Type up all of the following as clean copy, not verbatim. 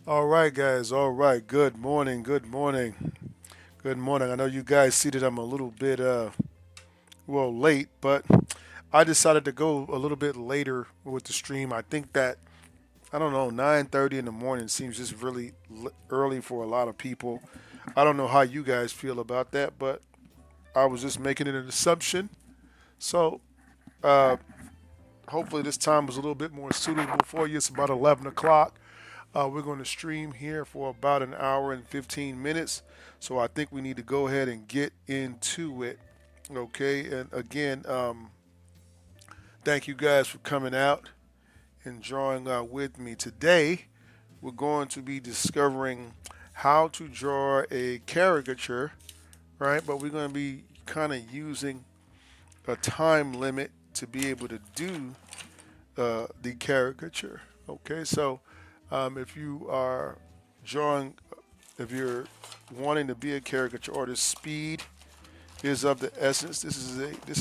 All right, guys. All right. Good morning. Good morning. Good morning. I know you guys see that I'm a little bit late, but I decided to go a little bit later with the stream. I think that I don't know, 9:30 in the morning seems just really early for a lot of people. I don't know how you guys feel about that, but I was just making it an assumption. So, uh, hopefully this time was a little bit more suitable for you. It's about 11 o'clock. We're going to stream here for about an hour and 15 minutes. So I think we need to go ahead and get into it. Okay. And again, thank you guys for coming out and drawing with me. Today, we're going to be discovering how to draw a caricature, right? But we're going to be kind of using a time limit to be able to do the caricature. Okay. So if you are drawing, if you're wanting to be a caricature artist, speed is of the essence. This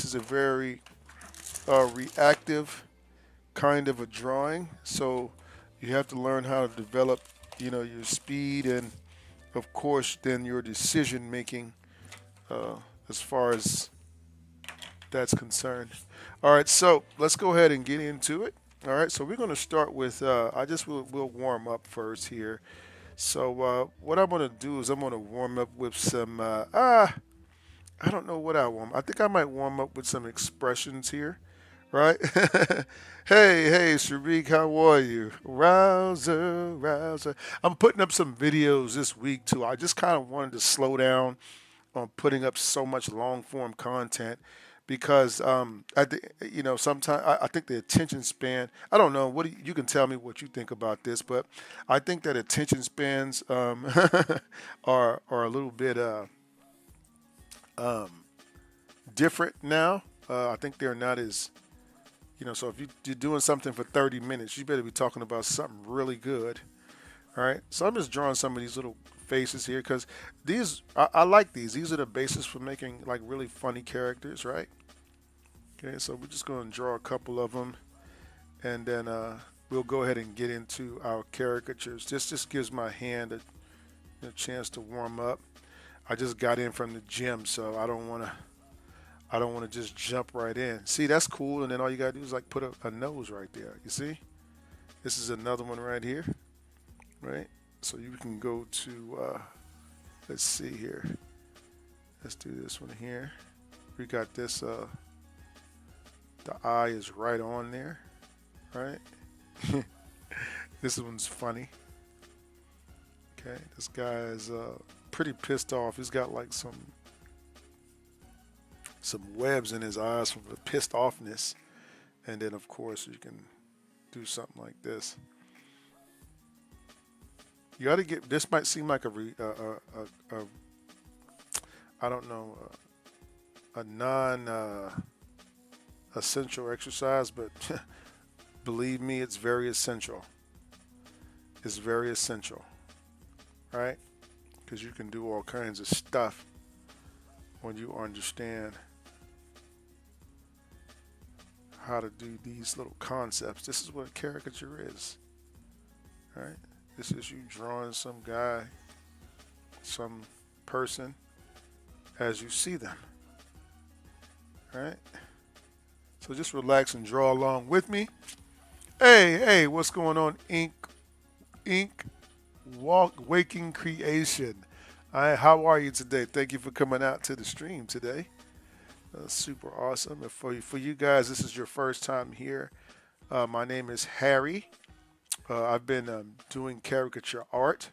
is a very reactive kind of a drawing, so you have to learn how to develop, your speed and, of course, then your decision making uh, as far as that's concerned. All right, so let's go ahead and get into it. All right, so we're going to start with. I just will warm up first here. So what I'm gonna do is I'm gonna warm up with some. I don't know what I warm. I think I might warm up with some expressions here, right? Hey, Sharik, how are you? Rouser, rouser. I'm putting up some videos this week too. I just kind of wanted to slow down on putting up so much long form content because sometimes I think the attention span. I don't know what you can tell me what you think about this, but I think that attention spans are a little bit um, different now. I think they're not as So if you're doing something for 30 minutes, you better be talking about something really good. All right. So I'm just drawing some of these little faces here because I like these. These are the basis for making like really funny characters, right? Okay. So we're just going to draw a couple of them, and then we'll go ahead and get into our caricatures. This just gives my hand a chance to warm up. I just got in from the gym, so I don't want to just jump right in. See, that's cool, and then all you gotta do is like put a nose right there. You see? This is another one right here, right? So you can go to let's see here. Let's do this one here. We got this. The eye is right on there, right? This one's funny. Okay, this guy is pretty pissed off. He's got like some webs in his eyes from the pissed offness, and then of course you can do something like this. You got to get. This might seem like a I don't know, a non essential exercise, but believe me, it's very essential. It's very essential, right? Because you can do all kinds of stuff when you understand how to do these little concepts. This is what a caricature is, right? This is you drawing some guy, some person as you see them, right? So just relax and draw along with me. Hey, what's going on, Ink, Walk, Waking Creation? How are you today? Thank you for coming out to the stream today. Super awesome. And for you guys, this is your first time here. My name is Harry. I've been doing caricature art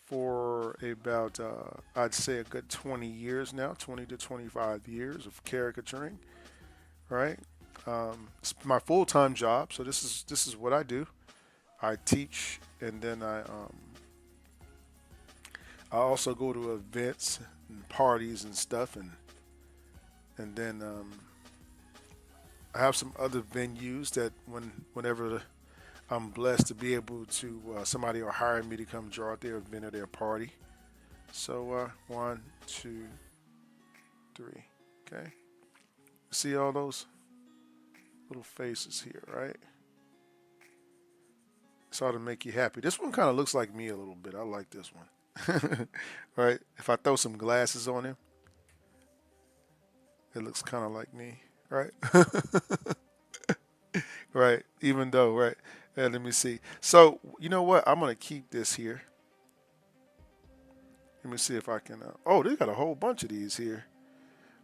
for about, I'd say, a good 20 years now, 20 to 25 years of caricaturing, right? It's my full-time job, so this is what I do. I teach, and then I also go to events and parties and stuff, and then I have some other venues that whenever I'm blessed to be able to, somebody will hire me to come draw at their event or their party. So one, two, three. Okay. See all those little faces here, right? This ought to make you happy. This one kind of looks like me a little bit. I like this one. Right? If I throw some glasses on him, it looks kind of like me. Right? Right. Even though, right. Let me see. So, you know what? I'm going to keep this here. Let me see if I can. Oh, they got a whole bunch of these here.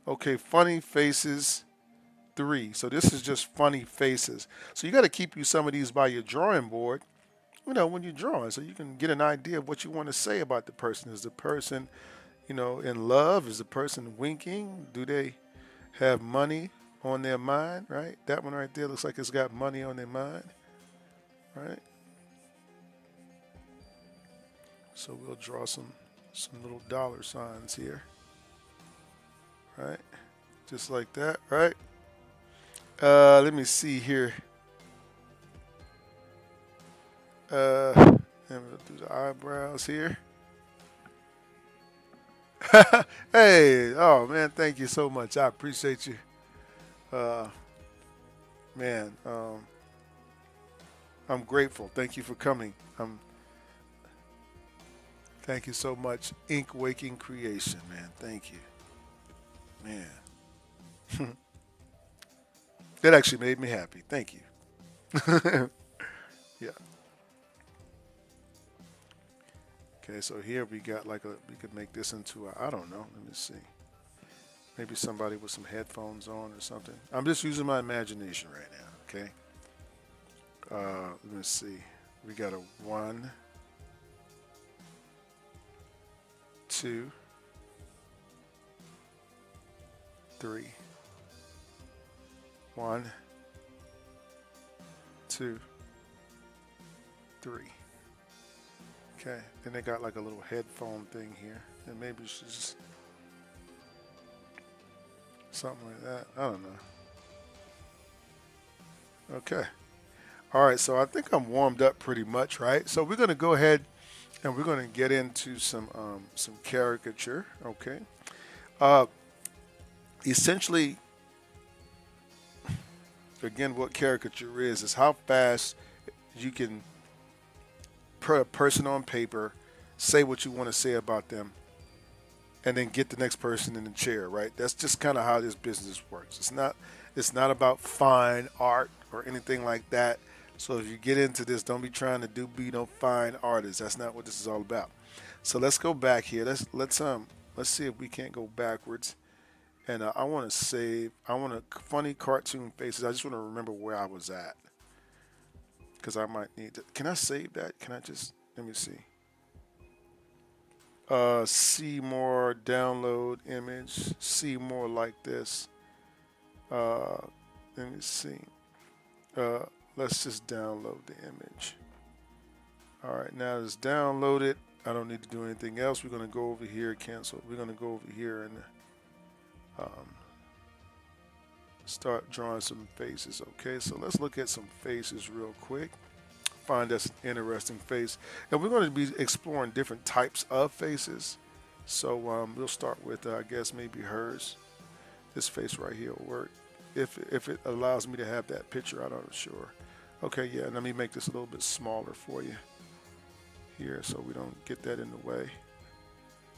Okay, funny faces 3. So this is just funny faces. So you got to keep you some of these by your drawing board, when you're drawing, so you can get an idea of what you want to say about the person. Is the person, in love? Is the person winking? Do they have money on their mind? Right? That one right there looks like it's got money on their mind. Right? So we'll draw some little dollar signs here. Right? Just like that. Right? Let me see here. And we'll do the eyebrows here. Hey, oh man, thank you so much. I appreciate you. Uh, man, I'm grateful. Thank you for coming. Thank you so much. Ink Waking Creation, man. Thank you, man. That actually made me happy. Thank you. Yeah. Okay, so here we got we could make this into I don't know. Let me see. Maybe somebody with some headphones on or something. I'm just using my imagination right now. Okay. Let me see. We got a 1, 2, 3. 1, 2, 3. Okay, then they got like a little headphone thing here, and maybe it's just something like that. I don't know. Okay. All right, so I think I'm warmed up pretty much, right? So we're gonna go ahead and we're gonna get into some caricature. Okay. Uh, Essentially, again, what caricature is how fast you can put a person on paper, say what you want to say about them, and then get the next person in the chair, right? That's just kind of how this business works. It's not about fine art or anything like that. So if you get into this, don't be trying to be no fine artist. That's not what this is all about. So let's go back here. Let's see if we can't go backwards. And I want to save. I want to funny cartoon faces. I just want to remember where I was at because I might need to. Can I save that? Can I just let me see? See more, download image. See more like this. Uh, Let me see. Uh, let's just download the image. All right, now it's downloaded. I don't need to do anything else. We're gonna go over here, cancel. We're gonna go over here and start drawing some faces. Okay, so let's look at some faces real quick. Find us an interesting face, and we're going to be exploring different types of faces. So we'll start with I guess maybe hers. This face right here will work if it allows me to have that picture. I'm not sure. Okay, yeah. Let me make this a little bit smaller for you here, so we don't get that in the way.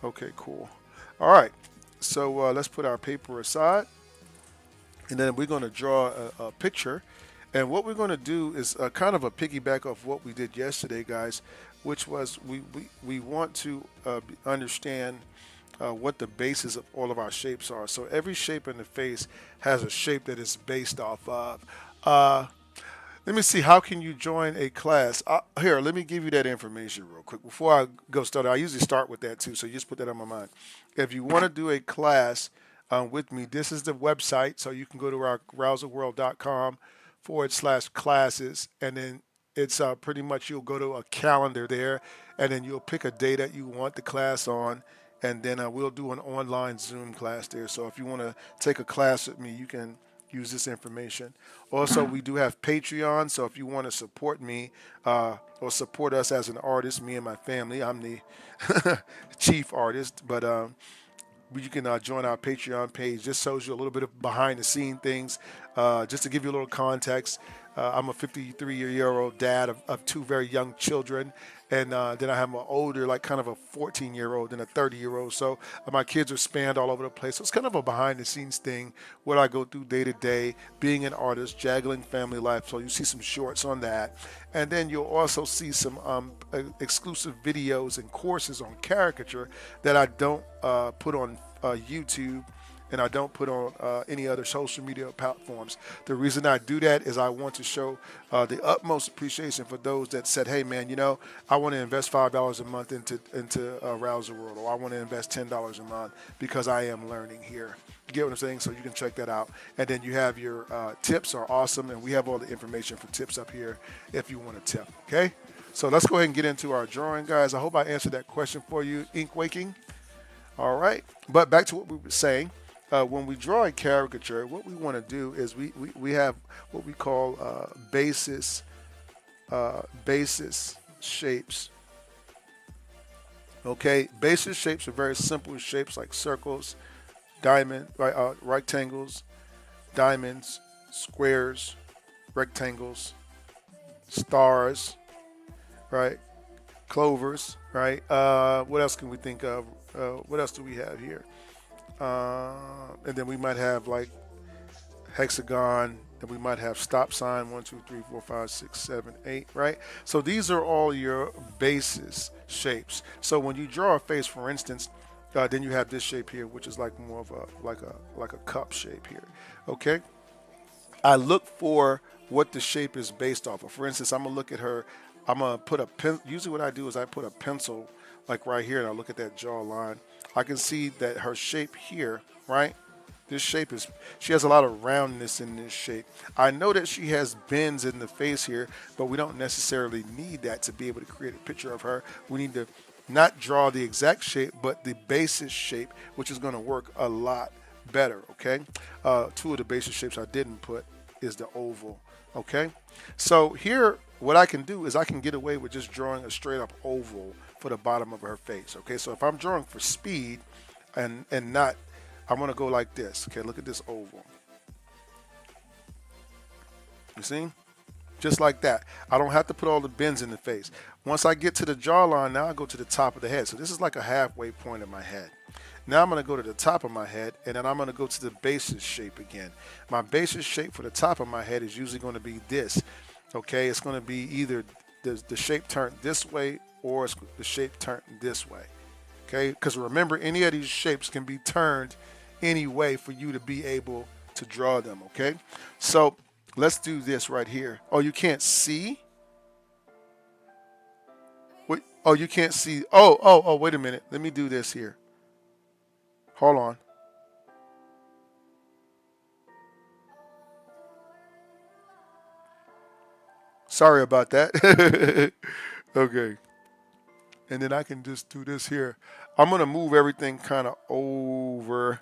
Okay, cool. All right. So let's put our paper aside, and then we're going to draw a picture. And what we're going to do is kind of a piggyback of what we did yesterday, guys, which was we want to understand what the basis of all of our shapes are. So every shape in the face has a shape that it's based off of. Let me see. How can you join a class? Here, let me give you that information real quick before I go start. I usually start with that too, so you just put that on my mind. If you want to do a class with me, this is the website. So you can go to our rouserworld.com/classes, and then it's pretty much you'll go to a calendar there, and then you'll pick a day that you want the class on, and then we'll do an online Zoom class there. So if you want to take a class with me, you can use this information. Also, we do have Patreon, so if you want to support me or support us as an artist, me and my family, I'm the chief artist, but you can join our Patreon page. This shows you a little bit of behind the scene things. Just to give you a little context, I'm a 53-year-old dad of two very young children, and then I have an older, like kind of a 14-year-old and a 30-year-old. So my kids are spanned all over the place. So it's kind of a behind-the-scenes thing, what I go through day to day, being an artist, juggling family life. So you see some shorts on that, and then you'll also see some exclusive videos and courses on caricature that I don't put on YouTube, and I don't put on any other social media platforms. The reason I do that is I want to show the utmost appreciation for those that said, "Hey, man, I want to invest $5 a month into Rouse the World, or I want to invest $10 a month because I am learning here." You get what I'm saying? So you can check that out, and then you have your tips are awesome, and we have all the information for tips up here if you want to tip. Okay, so let's go ahead and get into our drawing, guys. I hope I answered that question for you, Ink Waking. All right, but back to what we were saying. When we draw a caricature, what we want to do is we have what we call basis shapes. Okay, basis shapes are very simple shapes like circles, rectangles, diamonds, squares, rectangles, stars, right? Clovers, right? What else can we think of? What else do we have here? And then we might have like hexagon, and we might have stop sign 1, 2, 3, 4, 5, 6, 7, 8, right? So these are all your basis shapes. So when you draw a face, for instance, then you have this shape here, which is like more of a cup shape here. Okay, I look for what the shape is based off of. For instance, I'm gonna look at her. I'm gonna put a pen. Usually, what I do is I put a pencil like right here, and I look at that jaw line. I can see that her shape here, right? This shape is, she has a lot of roundness in this shape. I know that she has bends in the face here, but we don't necessarily need that to be able to create a picture of her. We need to not draw the exact shape, but the basis shape, which is going to work a lot better, okay? Two of the basis shapes I didn't put is the oval, okay? So here, what I can do is I can get away with just drawing a straight up oval for the bottom of her face, okay? So if I'm drawing for speed and not, I want to go like this, okay? Look at this oval. You see? Just like that. I don't have to put all the bends in the face. Once I get to the jawline, now I go to the top of the head. So this is like a halfway point of my head. Now I'm going to go to the top of my head, and then I'm going to go to the basis shape again. My basis shape for the top of my head is usually going to be this, okay? It's going to be either the shape turned this way, or it's the shape turned this way, okay? Because remember, any of these shapes can be turned any way for you to be able to draw them, okay? So let's do this right here. Oh, you can't see? Wait, oh, you can't see. Oh, wait a minute. Let me do this here. Hold on. Sorry about that. Okay. And then I can just do this here. I'm going to move everything kind of over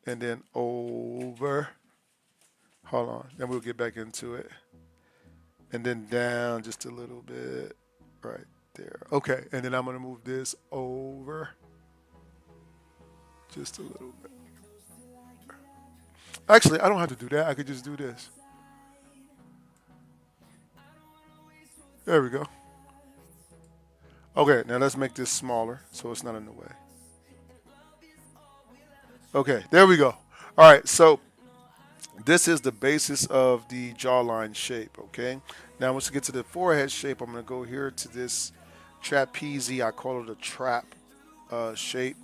and then over. Hold on. Then we'll get back into it. And then down just a little bit right there. Okay. And then I'm going to move this over just a little bit. Actually, I don't have to do that. I could just do this. There we go. Okay, now let's make this smaller so it's not in the way. Okay, there we go. All right, so this is the basis of the jawline shape, okay? Now, once we get to the forehead shape, I'm going to go here to this trapeze. I call it a trap shape.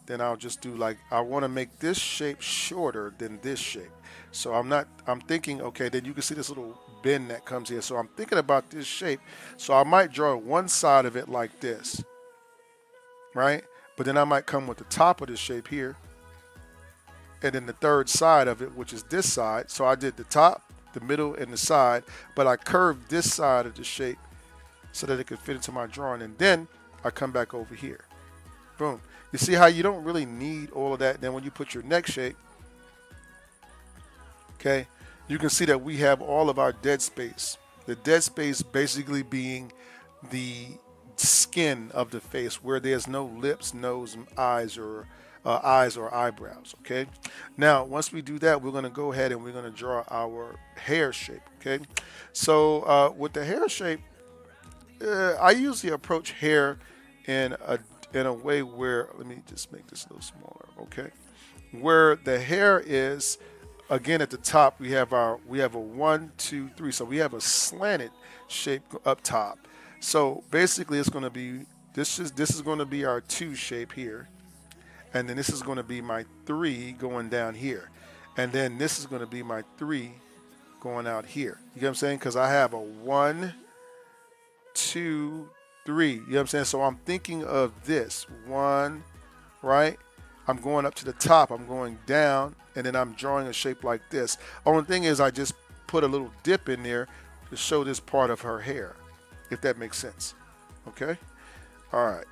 Then I'll just do like, I want to make this shape shorter than this shape. So I'm thinking, okay, then you can see this little bend that comes here. So I'm thinking about this shape. So I might draw one side of it like this, right? But then I might come with the top of the shape here, and then the third side of it, which is this side. So I did the top, the middle, and the side, but I curved this side of the shape so that it could fit into my drawing. And then I come back over here. Boom. You see how you don't really need all of that. Then when you put your neck shape, okay, you can see that we have all of our dead space. The dead space basically being the skin of the face where there's no lips, nose, eyes, or eyes or eyebrows. Okay. Now, once we do that, we're going to go ahead and we're going to draw our hair shape. Okay. So with the hair shape, I usually approach hair in a way where, let me just make this a little smaller. Okay. Where the hair is, again at the top we have a one, two, three. So we have a slanted shape up top. So basically, it's going to be this is going to be our two shape here, and then this is going to be my three going down here, and then this is going to be my three going out here. You get what I'm saying? Because I have a one, two, three. You know what I'm saying? So I'm thinking of this one, right? I'm going up to the top, I'm going down, and then I'm drawing a shape like this. Only thing is I just put a little dip in there to show this part of her hair, if that makes sense. Okay? All right.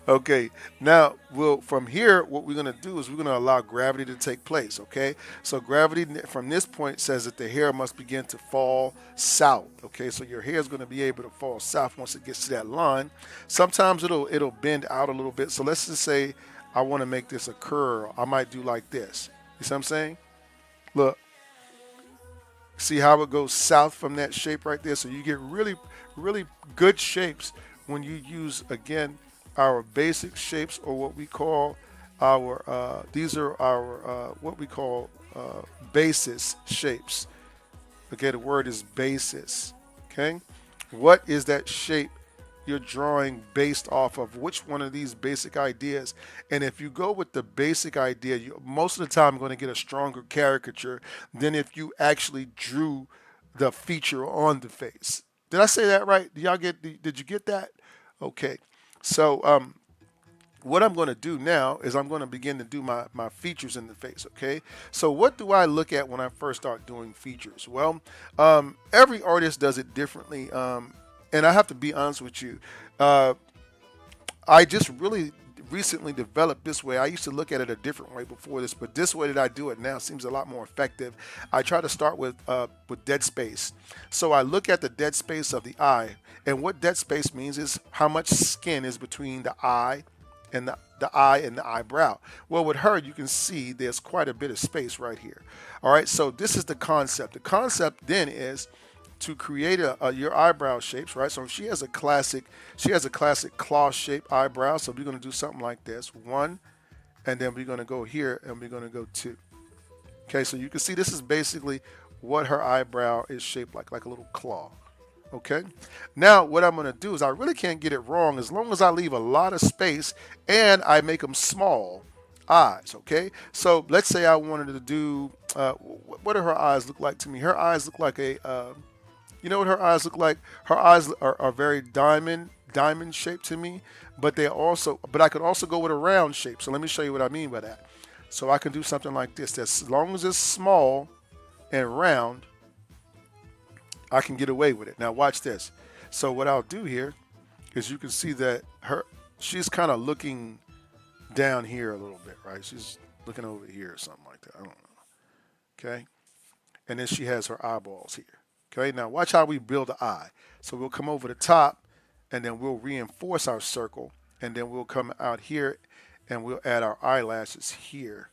Okay, now we'll from here. What we're gonna do is we're gonna allow gravity to take place. Okay, so gravity from this point says that the hair must begin to fall south. Okay, so your hair is gonna be able to fall south once it gets to that line. Sometimes it'll bend out a little bit. So let's just say I want to make this a curl. I might do like this. You see what I'm saying? Look, see how it goes south from that shape right there. So you get really, really good shapes when you use again our basic shapes, or what we call our these are our what we call basis shapes. Okay, the word is basis. Okay, what is that shape you're drawing based off of? Which one of these basic ideas? And if you go with the basic idea, you most of the time going to get a stronger caricature than if you actually drew the feature on the face. Did I say that right? Did y'all get? Did you get that? Okay. So what I'm going to do now is I'm going to begin to do my features in the face. Okay. So what do I look at when I first start doing features? Well, every artist does it differently. And I have to be honest with you. Uh, I just really recently developed this way. I used to look at it a different way before this, but this way that I do it now seems a lot more effective. I try to start with dead space. So I look at the dead space of the eye, and what dead space means is how much skin is between the eye and the eye and the eyebrow. Well, with her, you can see there's quite a bit of space right here. All right, so this is the concept. The concept then is to create your eyebrow shapes, right? So she has a classic claw shaped eyebrow. So we're going to do something like this, one, and then we're going to go here and we're going to go two. Okay, so you can see this is basically what her eyebrow is shaped like a little claw. Okay, now what I'm going to do is I really can't get it wrong as long as I leave a lot of space and I make them small eyes. Okay, so let's say I wanted to do what do her eyes look like to me? Her eyes look like a you know what her eyes look like? Her eyes are very diamond shaped to me, but I could also go with a round shape. So let me show you what I mean by that. So I can do something like this. As long as it's small and round, I can get away with it. Now watch this. So what I'll do here is you can see that she's kind of looking down here a little bit, right? She's looking over here or something like that. I don't know. Okay. And then she has her eyeballs here. Okay, now watch how we build the eye. So we'll come over the top and then we'll reinforce our circle, and then we'll come out here and we'll add our eyelashes here.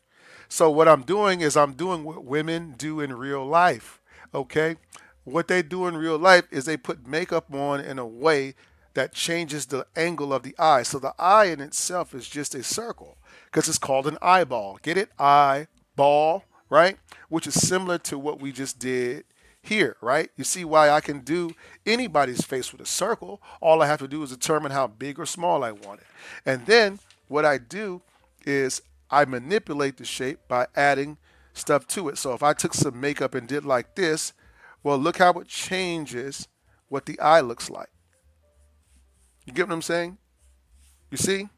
So what I'm doing is I'm doing what women do in real life. Okay, what they do in real life is they put makeup on in a way that changes the angle of the eye. So the eye in itself is just a circle because it's called an eyeball. Get it? Eyeball, right? Which is similar to what we just did here, right? You see why I can do anybody's face with a circle. All I have to do is determine how big or small I want it. And then what I do is I manipulate the shape by adding stuff to it. So if I took some makeup and did like this, well, look how it changes what the eye looks like. You get what I'm saying? You see?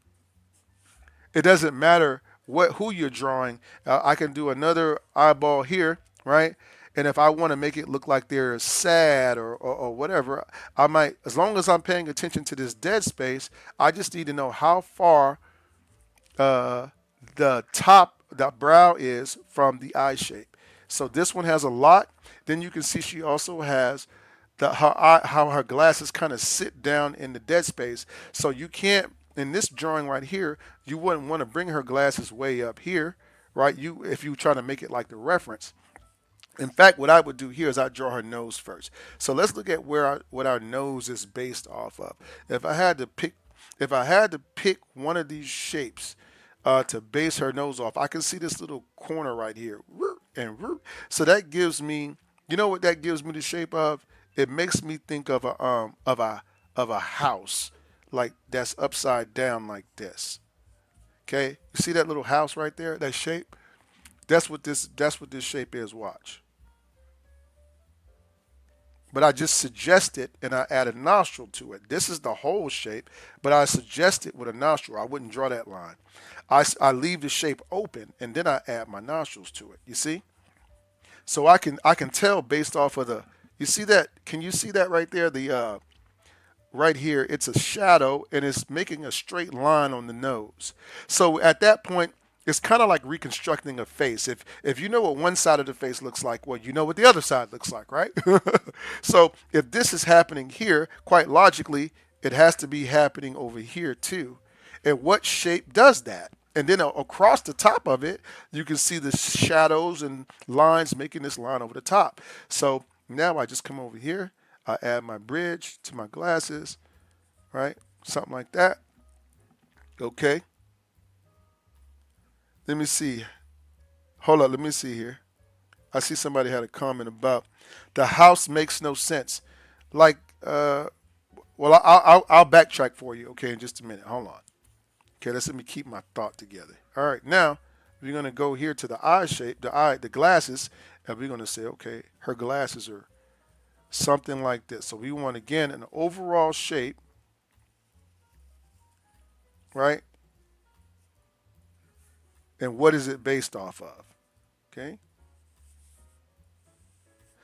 It doesn't matter who you're drawing. I can do another eyeball here, right? And if I want to make it look like they're sad or whatever, I might, as long as I'm paying attention to this dead space, I just need to know how far the brow is from the eye shape. So this one has a lot. Then you can see she also has how her glasses kind of sit down in the dead space. So you can't, in this drawing right here, you wouldn't want to bring her glasses way up here, right? You if you try to make it like the reference. In fact, what I would do here is I draw her nose first. So let's look at what our nose is based off of. If I had to pick, if I had to pick one of these shapes to base her nose off, I can see this little corner right here, and so that gives me, you know what that gives me the shape of? It makes me think of a house like that's upside down like this. Okay, you see that little house right there, that shape? That's what this shape is. Watch. But I just suggest it and I add a nostril to it. This is the whole shape, but I suggest it with a nostril. I wouldn't draw that line. I leave the shape open and then I add my nostrils to it. You see? So I can tell based off of the, you see that? Can you see that right there? The right here, it's a shadow and it's making a straight line on the nose. So at that point, it's kind of like reconstructing a face. If you know what one side of the face looks like, well, you know what the other side looks like, right? So if this is happening here, quite logically, it has to be happening over here too. And what shape does that? And then across the top of it, you can see the shadows and lines making this line over the top. So now I just come over here, I add my bridge to my glasses, right? Something like that. Okay. Let me see. Hold up. Let me see here. I see somebody had a comment about the house makes no sense. Like, well, I'll backtrack for you. Okay, in just a minute. Hold on. Okay, let me keep my thought together. All right, now we're gonna go here to the eye shape, the glasses, and we're gonna say, okay, her glasses are something like this. So we want again an overall shape, right? And what is it based off of? Okay.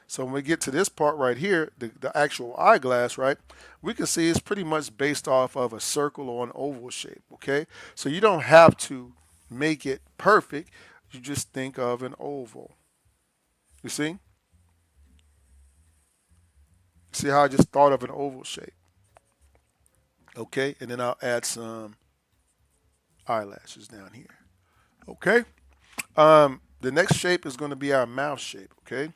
So when we get to this part right here, the actual eyeglass, right, we can see it's pretty much based off of a circle or an oval shape, okay? So you don't have to make it perfect. You just think of an oval. You see? See how I just thought of an oval shape? Okay, and then I'll add some eyelashes down here. Okay? The next shape is going to be our mouth shape, okay?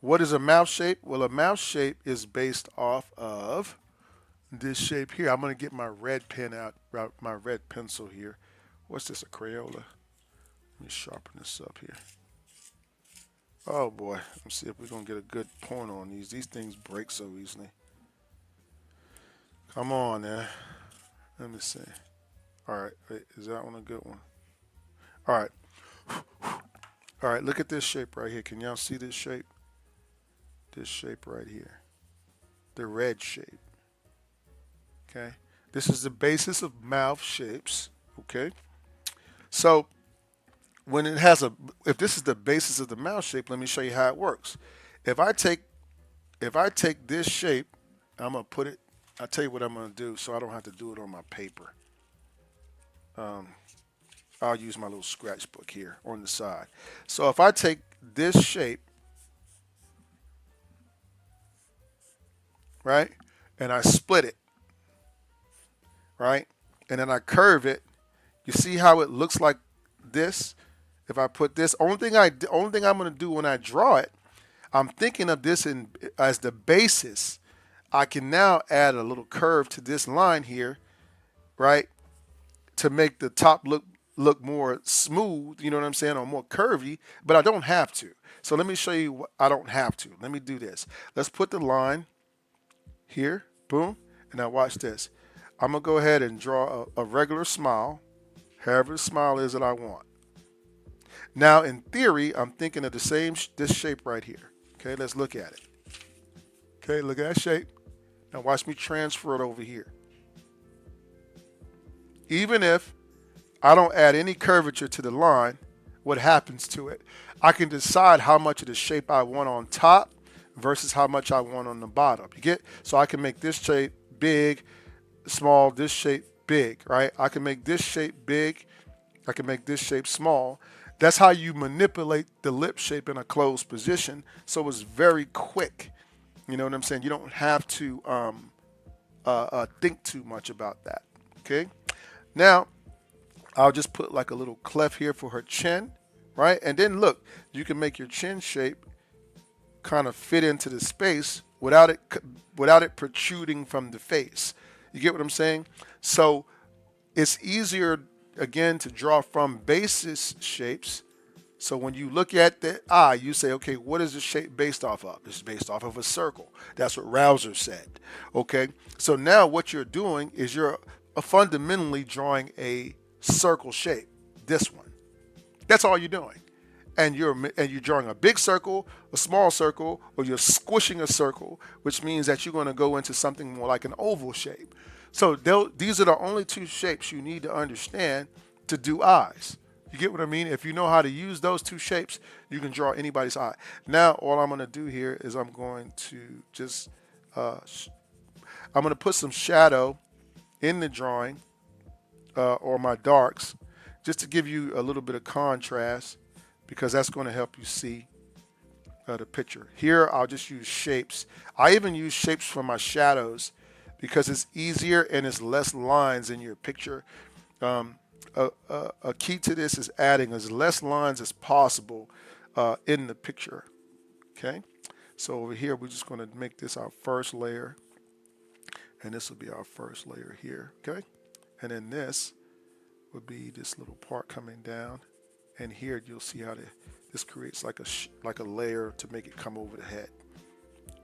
What is a mouth shape? Well, a mouth shape is based off of this shape here. I'm going to get my red pen out, my red pencil here. What's this, a Crayola? Let me sharpen this up here. Oh boy, let's see if we're going to get a good point on these. These things break so easily. Come on now. Let me see. All right, wait, is that one a good one? All right. All right, look at this shape right here. Can y'all see this shape? This shape right here. The red shape. Okay. This is the basis of mouth shapes. Okay. So when it has a, if this is the basis of the mouth shape, let me show you how it works. If I take this shape, I'm gonna put it. I'll tell you what I'm gonna do, so I don't have to do it on my paper. I'll use my little scratch book here on the side. So if I take this shape, right, and I split it, right, and then I curve it, you see how it looks like this? If I put this, only thing I'm going to do when I draw it, I'm thinking of this as the basis. I can now add a little curve to this line here, right, to make the top look more smooth, you know what I'm saying, or more curvy, but I don't have to. So let me show you what I don't have to. Let me do this. Let's put the line here, boom, and now watch this. I'm going to go ahead and draw a regular smile, however the smile is that I want. Now, in theory, I'm thinking of the same, this shape right here. Okay, let's look at it. Okay, look at that shape. Now watch me transfer it over here. Even if I don't add any curvature to the line, what happens to it? I can decide how much of the shape I want on top versus how much I want on the bottom. You get? So I can make this shape big, small, this shape big, right? I can make this shape big. I can make this shape small. That's how you manipulate the lip shape in a closed position, so it's very quick. You know what I'm saying? You don't have to think too much about that. Okay. Now I'll just put like a little cleft here for her chin, right? And then look, you can make your chin shape kind of fit into the space without it protruding from the face. You get what I'm saying? So it's easier again to draw from basis shapes. So when you look at the eye, you say, okay, what is the shape based off of? It's based off of a circle. That's what Rouser said. Okay. So now what you're doing is you're fundamentally drawing a circle shape. This one. That's all you're doing. And you're drawing a big circle, a small circle, or you're squishing a circle, which means that you're going to go into something more like an oval shape. So these are the only two shapes you need to understand to do eyes. You get what I mean? If you know how to use those two shapes, you can draw anybody's eye. Now, all I'm going to do here is I'm going to just I'm going to put some shadow in the drawing or my darks, just to give you a little bit of contrast, because that's going to help you see the picture. Here, I'll just use shapes. I even use shapes for my shadows because it's easier and it's less lines in your picture. A key to this is adding as less lines as possible in the picture. Okay, so over here, we're just going to make this our first layer, and this will be our first layer here. Okay, and then this would be this little part coming down. And here you'll see how this creates like a layer to make it come over the head.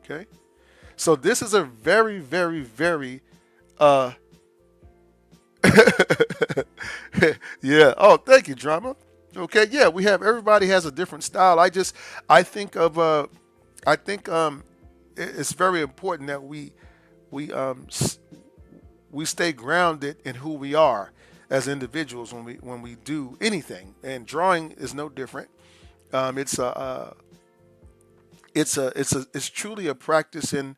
Okay, so this is a very, very, very yeah. Oh, thank you, drama. Okay, yeah, everybody has a different style. I think of it's very important that we we stay grounded in who we are as individuals when we do anything, and drawing is no different. It's truly a practice in,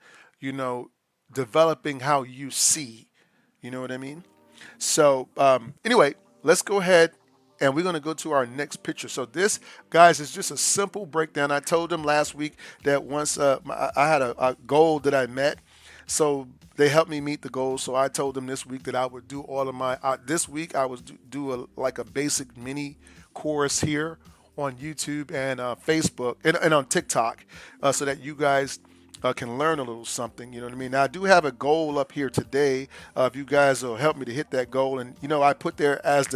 developing how you see. You know what I mean? So anyway, let's go ahead and we're going to go to our next picture. So this, guys, is just a simple breakdown. I told them last week that once I had a goal that I met. So they helped me meet the goal. So I told them this week that I would do all of my, this week I would do like a basic mini course here on YouTube and Facebook and on TikTok, so that you guys can learn a little something. You know what I mean? Now I do have a goal up here today. If you guys will help me to hit that goal, and I put there as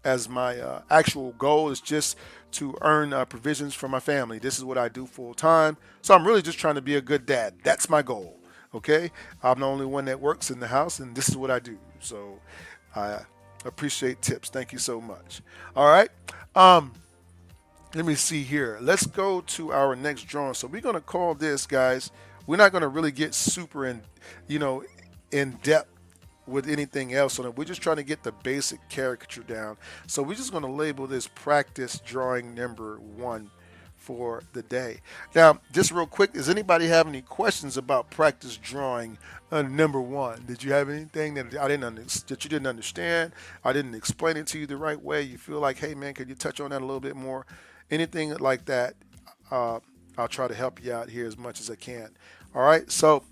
as my actual goal is just to earn provisions for my family. This is what I do full time. So I'm really just trying to be a good dad. That's my goal. Okay. I'm the only one that works in the house, and this is what I do. So I appreciate tips. Thank you so much. All right. Let me see here. Let's go to our next drawing. So we're going to call this, guys. We're not going to really get super in depth with anything else on it. We're just trying to get the basic caricature down. So we're just going to label this practice drawing number 1 for the day. Now, just real quick, does anybody have any questions about practice drawing number 1? Did you have anything that that you didn't understand? I didn't explain it to you the right way. You feel like, hey man, could you touch on that a little bit more? Anything like that, I'll try to help you out here as much as I can. All right, so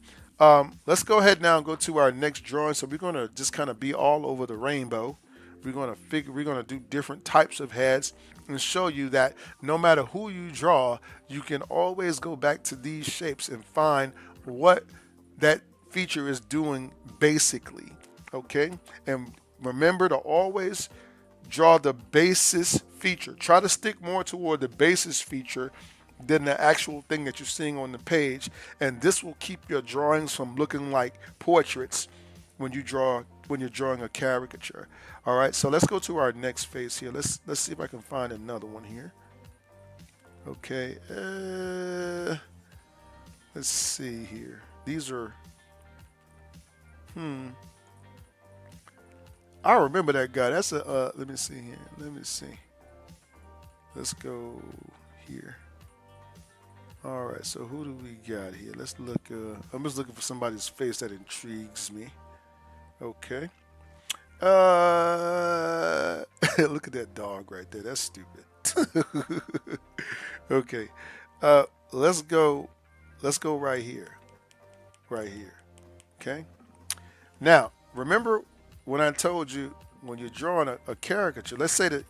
let's go ahead now and go to our next drawing. So we're going to just kind of be all over the rainbow. We're going to do different types of heads and show you that no matter who you draw, you can always go back to these shapes and find what that feature is doing basically. Okay, and remember to always draw the basis feature. Try to stick more toward the basis feature than the actual thing that you're seeing on the page, and this will keep your drawings from looking like portraits when you're drawing a caricature. All right, so let's go to our next face here. Let's see if I can find another one here. Okay, let's see here. These are I remember that guy. That's a let me see here. Let me see. Let's go here. All right, so who do we got here? Let's look. I'm just looking for somebody's face that intrigues me. Okay. Look at that dog right there. That's stupid. Okay. let's go. Let's go right here. Right here. Okay. Now, remember when I told you when you're drawing a caricature, let's say that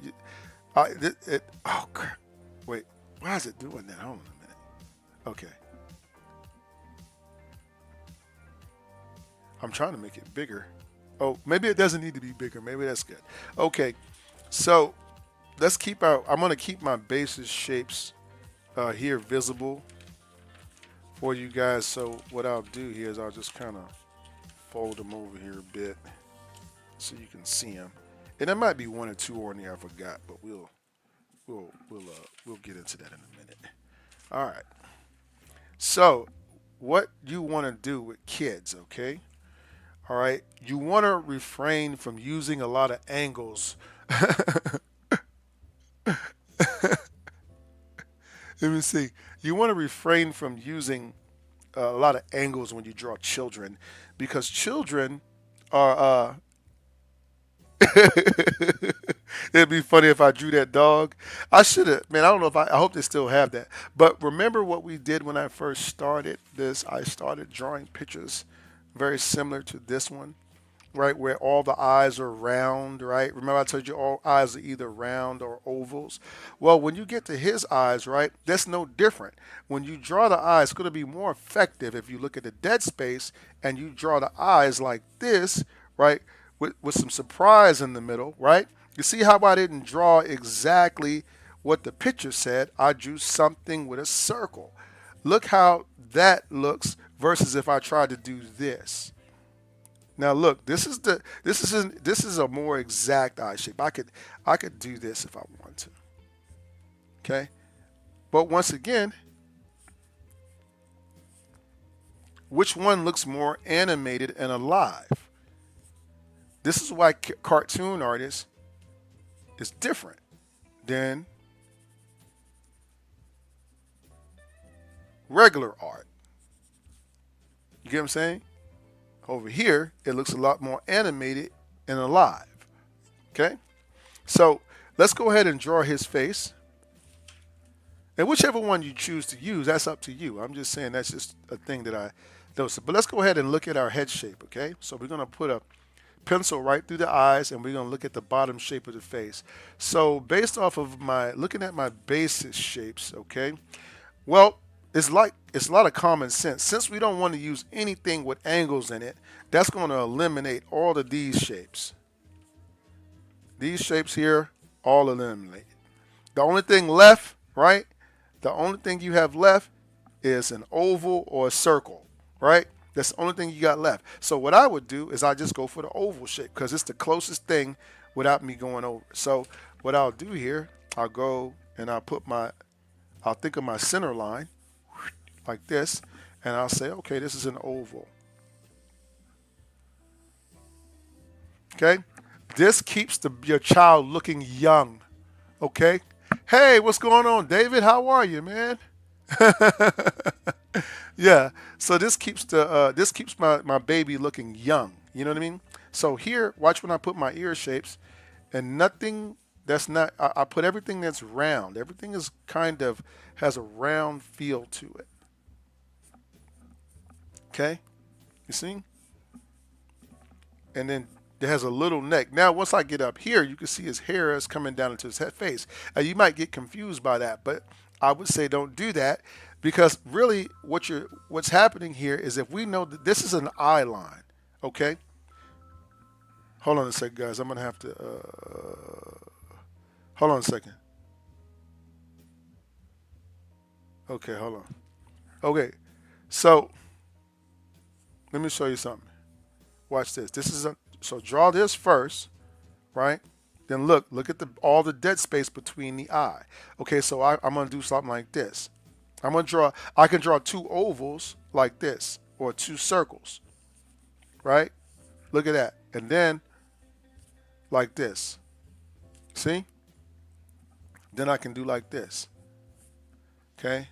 oh crap. Wait, why is it doing that? Hold on a minute. Okay. I'm trying to make it bigger. Oh, maybe it doesn't need to be bigger. Maybe that's good. Okay. So let's keep our, I'm going to keep my basis shapes here visible for you guys. So what I'll do here is I'll just kind of fold them over here a bit so you can see them. And there might be one or two on there I forgot, but we'll get into that in a minute. All right. So what you want to do with kids, okay? All right. You want to refrain from using a lot of angles. Let me see. You want to refrain from using a lot of angles when you draw children because children are it'd be funny if I drew that dog. I should have, man. I don't know if I hope they still have that. But remember what we did when I first started this? I started drawing pictures very similar to this one, right? Where all the eyes are round, right? Remember I told you all eyes are either round or ovals. Well, when you get to his eyes, right, that's no different. When you draw the eyes, it's going to be more effective if you look at the dead space and you draw the eyes like this, right, with some surprise in the middle, right? You see how I didn't draw exactly what the picture said? I drew something with a circle. Look how that looks versus if I tried to do this. Now look, this is a more exact eye shape. I could do this if I want to. Okay? But once again, which one looks more animated and alive? This is why cartoon artists is different than regular art. You get what I'm saying? Over here, it looks a lot more animated and alive. Okay? So let's go ahead and draw his face. And whichever one you choose to use, that's up to you. I'm just saying that's just a thing that I noticed. But let's go ahead and look at our head shape, okay? So we're going to put a pencil right through the eyes and we're going to look at the bottom shape of the face. So based off of my looking at my basis shapes, okay? Well, it's a lot of common sense. Since we don't want to use anything with angles in it, that's going to eliminate all of these shapes. These shapes here, all eliminated. The only thing left, right? The only thing you have left is an oval or a circle, right? That's the only thing you got left. So what I would do is I just go for the oval shape because it's the closest thing without me going over. So what I'll do here, I'll go and I'll think of my center line like this, and I'll say, okay, this is an oval. Okay? This keeps your child looking young. Okay? Hey, what's going on, David? How are you, man? Yeah. So this keeps my baby looking young. You know what I mean? So here, watch when I put my ear shapes, and nothing that's not. I put everything that's round. Everything is kind of has a round feel to it. Okay, you see? And then it has a little neck. Now, once I get up here, you can see his hair is coming down into his head face. You might get confused by that, but I would say don't do that because really what's happening here is if we know that this is an eye line, okay? Hold on a second, guys. I'm gonna have to. Hold on a second. Okay, hold on. Okay, so let me show you something. Watch this. So draw this first, right? Then look at all the dead space between the eye. Okay, so I'm gonna do something like this. I can draw two ovals like this, or two circles, right? Look at that. And then like this. See? Then I can do like this. Okay?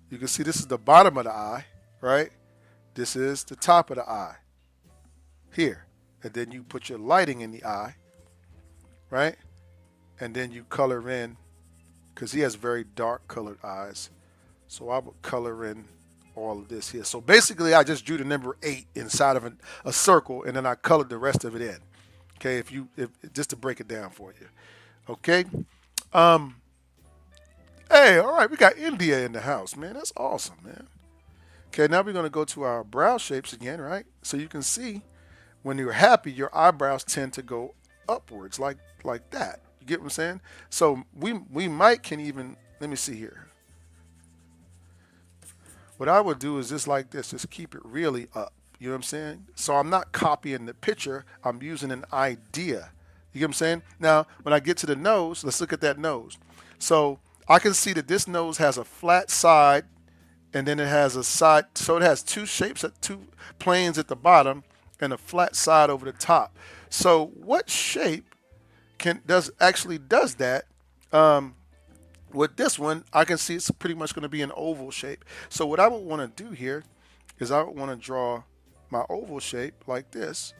You can see this is the bottom of the eye, right? This is the top of the eye. Here. And then you put your lighting in the eye, right? And then you color in, because he has very dark colored eyes. So I would color in all of this here. So basically, I just drew the number 8 inside of a circle, and then I colored the rest of it in. Okay, if just to break it down for you. Okay. Um. Hey, all right, we got India in the house, man. That's awesome, man. Okay, now we're gonna go to our brow shapes again, right? So you can see when you're happy, your eyebrows tend to go upwards, like that. You get what I'm saying? So we might can even let me see here. What I would do is just like this, just keep it really up. You know what I'm saying? So I'm not copying the picture, I'm using an idea. You get what I'm saying? Now, when I get to the nose, let's look at that nose. So I can see that this nose has a flat side and then it has a side, so it has two shapes, at two planes at the bottom and a flat side over the top. So what shape does that? With this one, I can see it's pretty much going to be an oval shape. So what I would want to do here is I would want to draw my oval shape like this.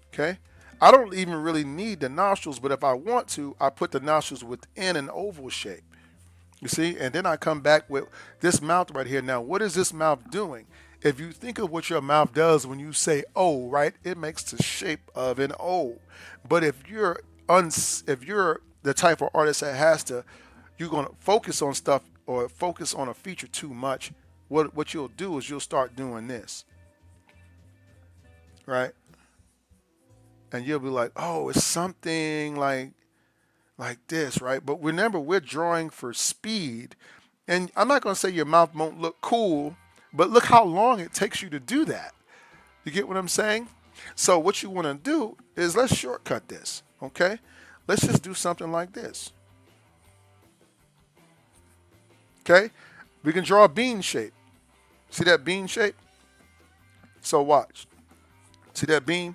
Okay. I don't even really need the nostrils, but if I want to, I put the nostrils within an oval shape. You see? And then I come back with this mouth right here. Now, what is this mouth doing? If you think of what your mouth does when you say O, right? It makes the shape of an O. But if you're the type of artist that you're going to focus on stuff or focus on a feature too much, what you'll do is you'll start doing this, right? And you'll be like, oh, it's something like this, right? But remember, we're drawing for speed. And I'm not going to say your mouth won't look cool, but look how long it takes you to do that. You get what I'm saying? So what you want to do is let's shortcut this, okay? Let's just do something like this. Okay? We can draw a bean shape. See that bean shape? So watch. See that bean?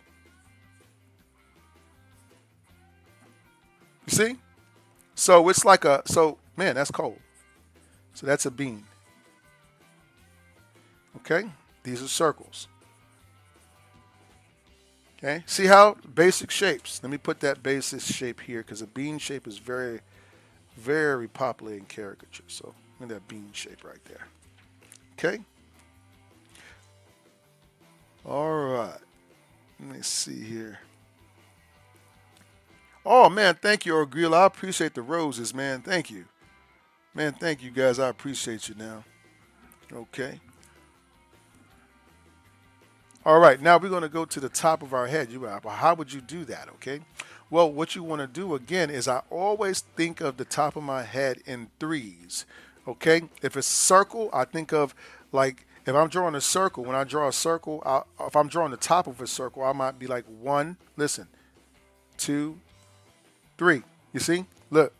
You see? So it's like man, that's cold. So that's a bean. Okay? These are circles. Okay? See how? Basic shapes. Let me put that basic shape here because a bean shape is very, very popular in caricature. So look at that bean shape right there. Okay? All right. Let me see here. Oh, man, thank you, Orgil. I appreciate the roses, man. Thank you. Man, thank you, guys. I appreciate you now. Okay. All right, now we're going to go to the top of our head. How would you do that, okay? Well, what you want to do, again, is I always think of the top of my head in threes, okay? If it's circle, I think of, like, if I'm drawing a circle, when I draw a circle, if I'm drawing the top of a circle, I might be like 1, listen, 2, 3. You see? Look.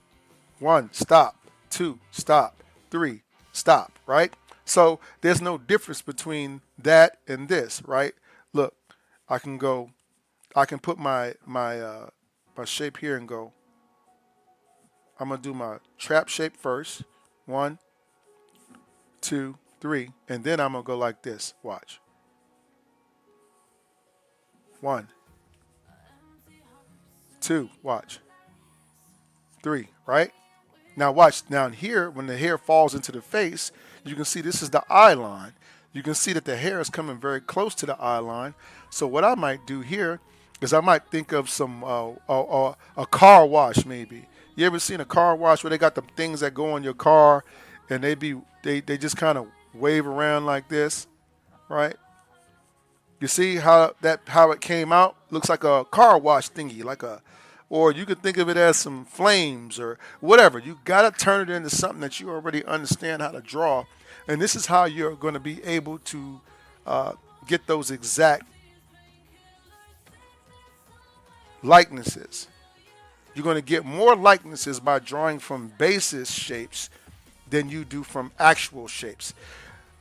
1, stop. 2, stop. 3, stop, right? So there's no difference between that and this, right? Look, I can put my shape here and go. I'm going to do my trap shape first. 1, 2, 3. And then I'm going to go like this. Watch. 1, 2, watch. 3, right? Now watch, down here, when the hair falls into the face, you can see this is the eye line. You can see that the hair is coming very close to the eye line. So what I might do here is I might think of some a car wash maybe. You ever seen a car wash where they got the things that go on your car and they just kind of wave around like this, right? You see how it came out? Looks like a car wash thingy, or you could think of it as some flames or whatever. You got to turn it into something that you already understand how to draw. And this is how you're going to be able to get those exact likenesses. You're going to get more likenesses by drawing from basis shapes than you do from actual shapes.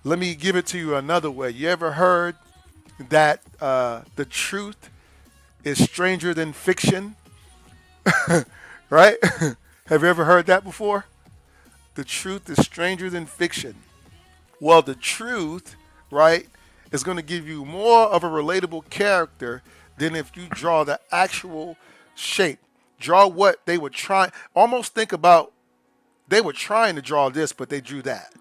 Let me give it to you another way. You ever heard that the truth is stranger than fiction? Right? Have you ever heard that before? The truth is stranger than fiction. Well, the truth, right, is going to give you more of a relatable character than if you draw the actual shape. Draw what they were trying. Almost think about They were trying to draw this, but they drew that.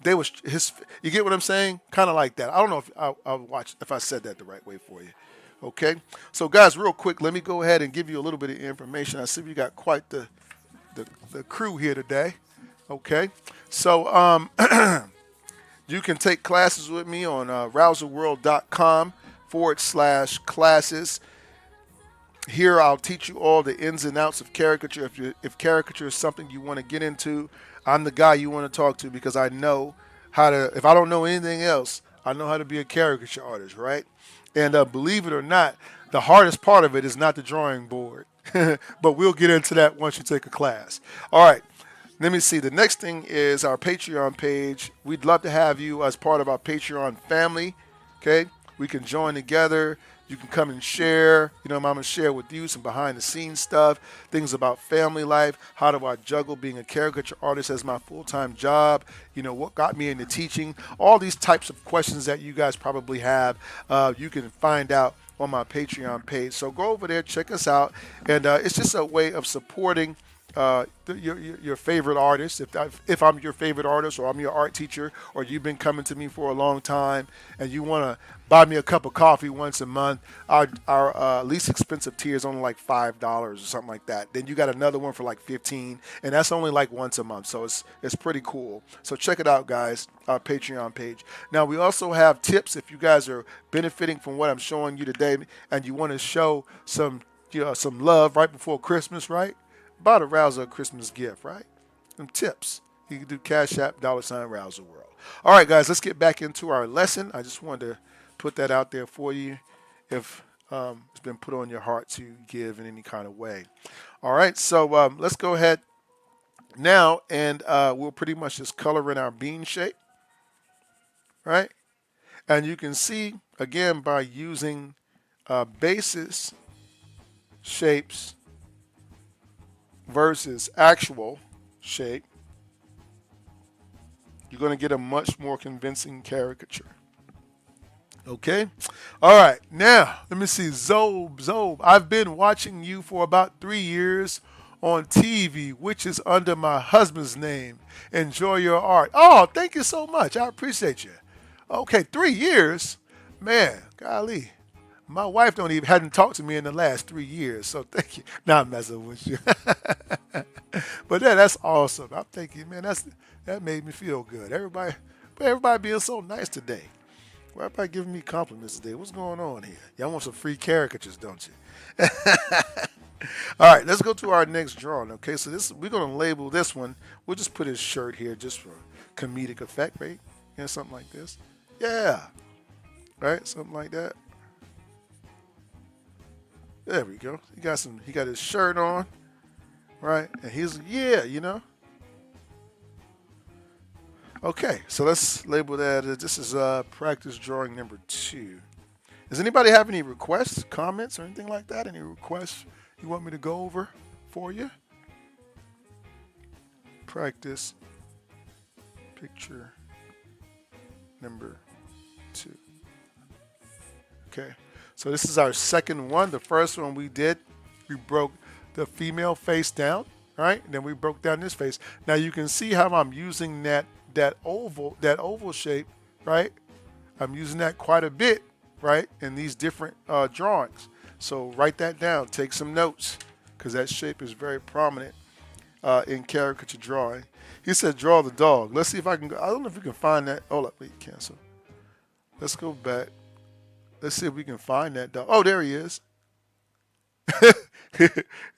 They was his. You get what I'm saying? Kind of like that. I don't know if I'll watch if I said that the right way for you. Okay. So guys, real quick, let me go ahead and give you a little bit of information. I see we got quite the crew here today. Okay. So you can take classes with me on rouserworld.com/classes. Here I'll teach you all the ins and outs of caricature. If caricature is something you want to get into, I'm the guy you want to talk to because I know how to. If I don't know anything else, I know how to be a caricature artist, right? And believe it or not, the hardest part of it is not the drawing board, but we'll get into that once you take a class. All right. Let me see. The next thing is our Patreon page. We'd love to have you as part of our Patreon family. Okay, we can join together. You can come and share. You know, I'm gonna share with you some behind the scenes stuff, things about family life. How do I juggle being a caricature artist as my full-time job? You know, what got me into teaching? All these types of questions that you guys probably have, you can find out on my Patreon page. So go over there, check us out, and it's just a way of supporting your favorite artist. If I'm your favorite artist, or I'm your art teacher, or you've been coming to me for a long time, and you want to buy me a cup of coffee once a month, our least expensive tier is only like $5 or something like that. Then you got another one for like 15, and that's only like once a month. So it's pretty cool. So check it out, guys. Our Patreon page. Now we also have tips if you guys are benefiting from what I'm showing you today, and you want to show some some love right before Christmas, right? Buy the Rouser a Christmas gift, right? Some tips. You can do Cash App, $Rouser World. All right, guys, let's get back into our lesson. I just wanted to put that out there for you if it's been put on your heart to give in any kind of way. All right, so let's go ahead now, and we'll pretty much just color in our bean shape, right? And you can see, again, by using basis shapes versus actual shape, you're going to get a much more convincing caricature. Okay? All right. Now, let me see. Zob. I've been watching you for about 3 years on TV, which is under my husband's name. Enjoy your art. Oh, thank you so much. I appreciate you. Okay, 3 years? Man, golly. My wife hadn't talked to me in the last 3 years, so thank you. Not messing with you. But yeah, that's awesome. I'm thinking, man, that made me feel good. Everybody being so nice today. Why everybody giving me compliments today? What's going on here? Y'all want some free caricatures, don't you? All right, let's go to our next drawing. Okay, so we're gonna label this one. We'll just put his shirt here just for comedic effect, right? Yeah, something like this. Yeah, right, something like that. There we go. He got his shirt on, right? And Okay, so let's label that. This is practice drawing number 2. Does anybody have any requests, comments, or anything like that? Any requests you want me to go over for you? Practice picture number 2. Okay. So this is our second one. The first one we broke the female face down, right? And then we broke down this face. Now you can see how I'm using that oval shape, right? I'm using that quite a bit, right? In these different drawings. So write that down. Take some notes because that shape is very prominent in caricature drawing. He said, draw the dog. Let's see if I can go. I don't know if we can find that. Hold up, wait, cancel. Let's go back. Let's see if we can find that dog. Oh, there he is.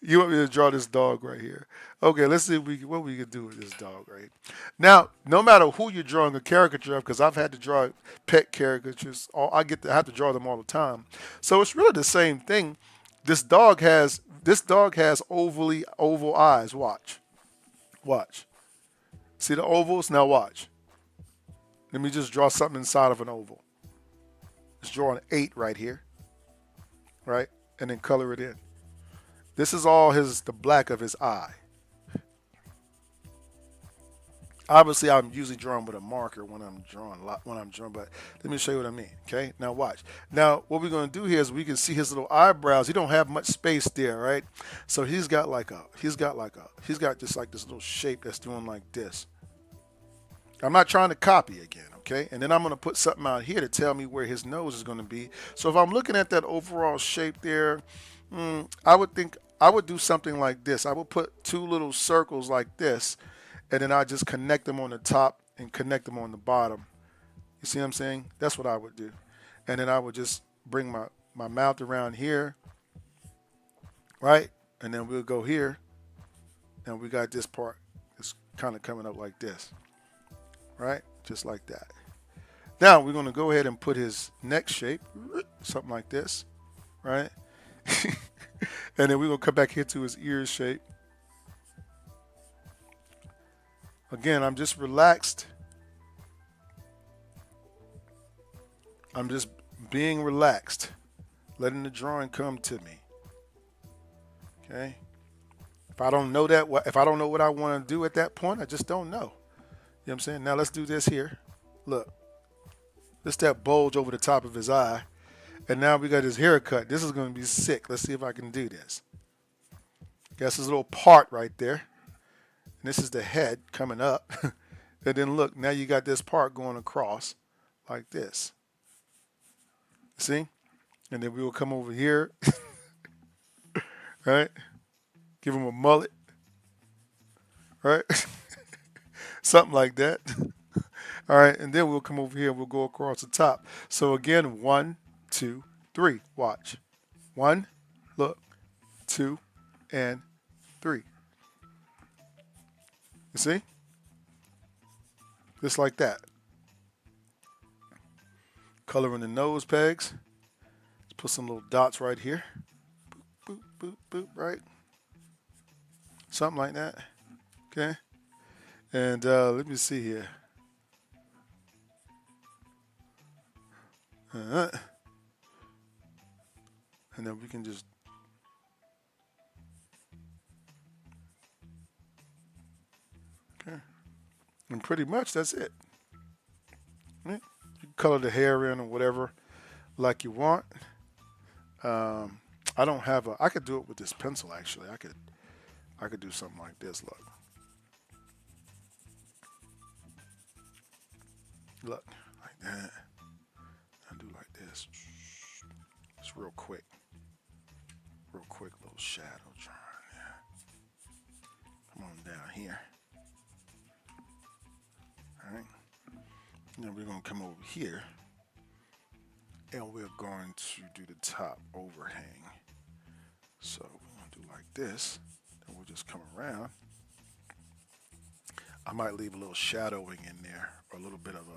You want me to draw this dog right here? Okay, let's see what we can do with this dog right now. No matter who you're drawing a caricature of, because I've had to draw pet caricatures, I have to draw them all the time. So it's really the same thing. This dog has oval eyes. Watch. See the ovals? Now watch. Let me just draw something inside of an oval. Let's draw an 8 right here, right? And then color it in. This is all the black of his eye. Obviously, I'm usually drawing with a marker when I'm drawing a lot when I'm drawing, but let me show you what I mean. Okay, now watch. Now what we're going to do here is we can see his little eyebrows. He don't have much space there, right? So he's got just like this little shape that's doing like this. I'm not trying to copy again, okay? And then I'm going to put something out here to tell me where his nose is going to be. So if I'm looking at that overall shape there, I would think I would do something like this. I would put two little circles like this, and then I just connect them on the top and connect them on the bottom. You see what I'm saying? That's what I would do. And then I would just bring my mouth around here, right? And then we'll go here, and we got this part. It's kind of coming up like this, right? Just like that. Now we're going to go ahead and put his neck shape, something like this, right? And then we're going to come back here to his ear shape. Again, I'm just relaxed. I'm just being relaxed, letting the drawing come to me. Okay? If I don't know what I want to do at that point, I just don't know. You know what I'm saying? Now let's do this here. Look, just that bulge over the top of his eye. And now we got his haircut. This is going to be sick. Let's see if I can do this. That's his little part right there. And this is the head coming up. And then look, now you got this part going across like this. See? And then we will come over here. Right? Give him a mullet. Right? Something like that. All right. And then we'll come over here and we'll go across the top. So again, 1, 2, 3. Watch. 1, look, 2, and 3. You see? Just like that. Coloring the nose pegs. Let's put some little dots right here. Boop, boop, boop, boop, right? Something like that. Okay. And let me see here. And then we can just okay. And pretty much that's it. Right? You can color the hair in or whatever like you want. I don't have a. I could do it with this pencil actually. I could do something like this. Look, like that. I do like this. It's real quick little shadow drawing there. Come on down here. All right. Then we're gonna come over here, and we're going to do the top overhang. So we're gonna do like this. Then we'll just come around. I might leave a little shadowing in there, or a little bit of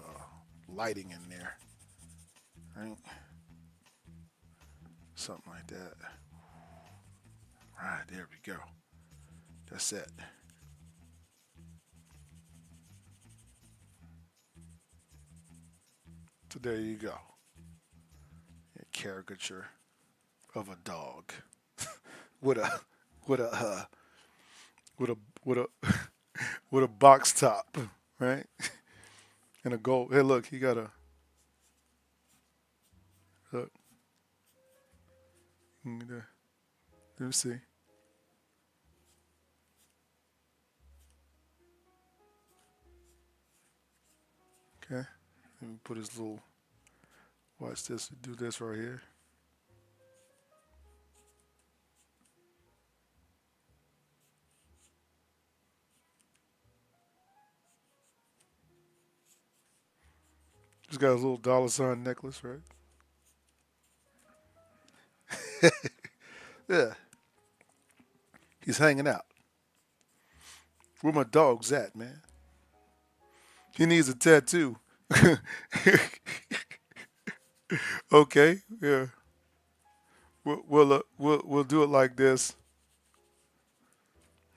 lighting in there, right? Something like that. Right, there we go. That's it. So there you go. A caricature of a dog with a with a with a with a with a box top, right? And a gold. Hey, look, he got a look. Let me see. Okay. Let me put his little. Watch this. Do this right here. He's got his little dollar sign necklace, right? Yeah. He's hanging out. Where my dog's at, man? He needs a tattoo. Okay, yeah. We'll do it like this.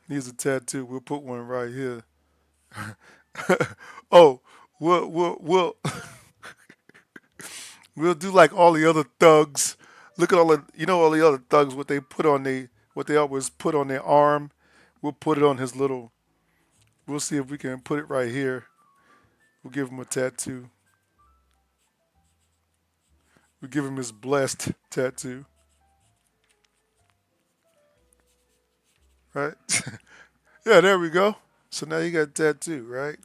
Needs a tattoo. We'll put one right here. Oh, we'll we'll do like all the other thugs. Look at all the other thugs what they always put on their arm. We'll put it on his little We'll see if we can put it right here. We'll give him a tattoo. We'll give him his blessed tattoo. Right? Yeah, there we go. So now you got a tattoo, right?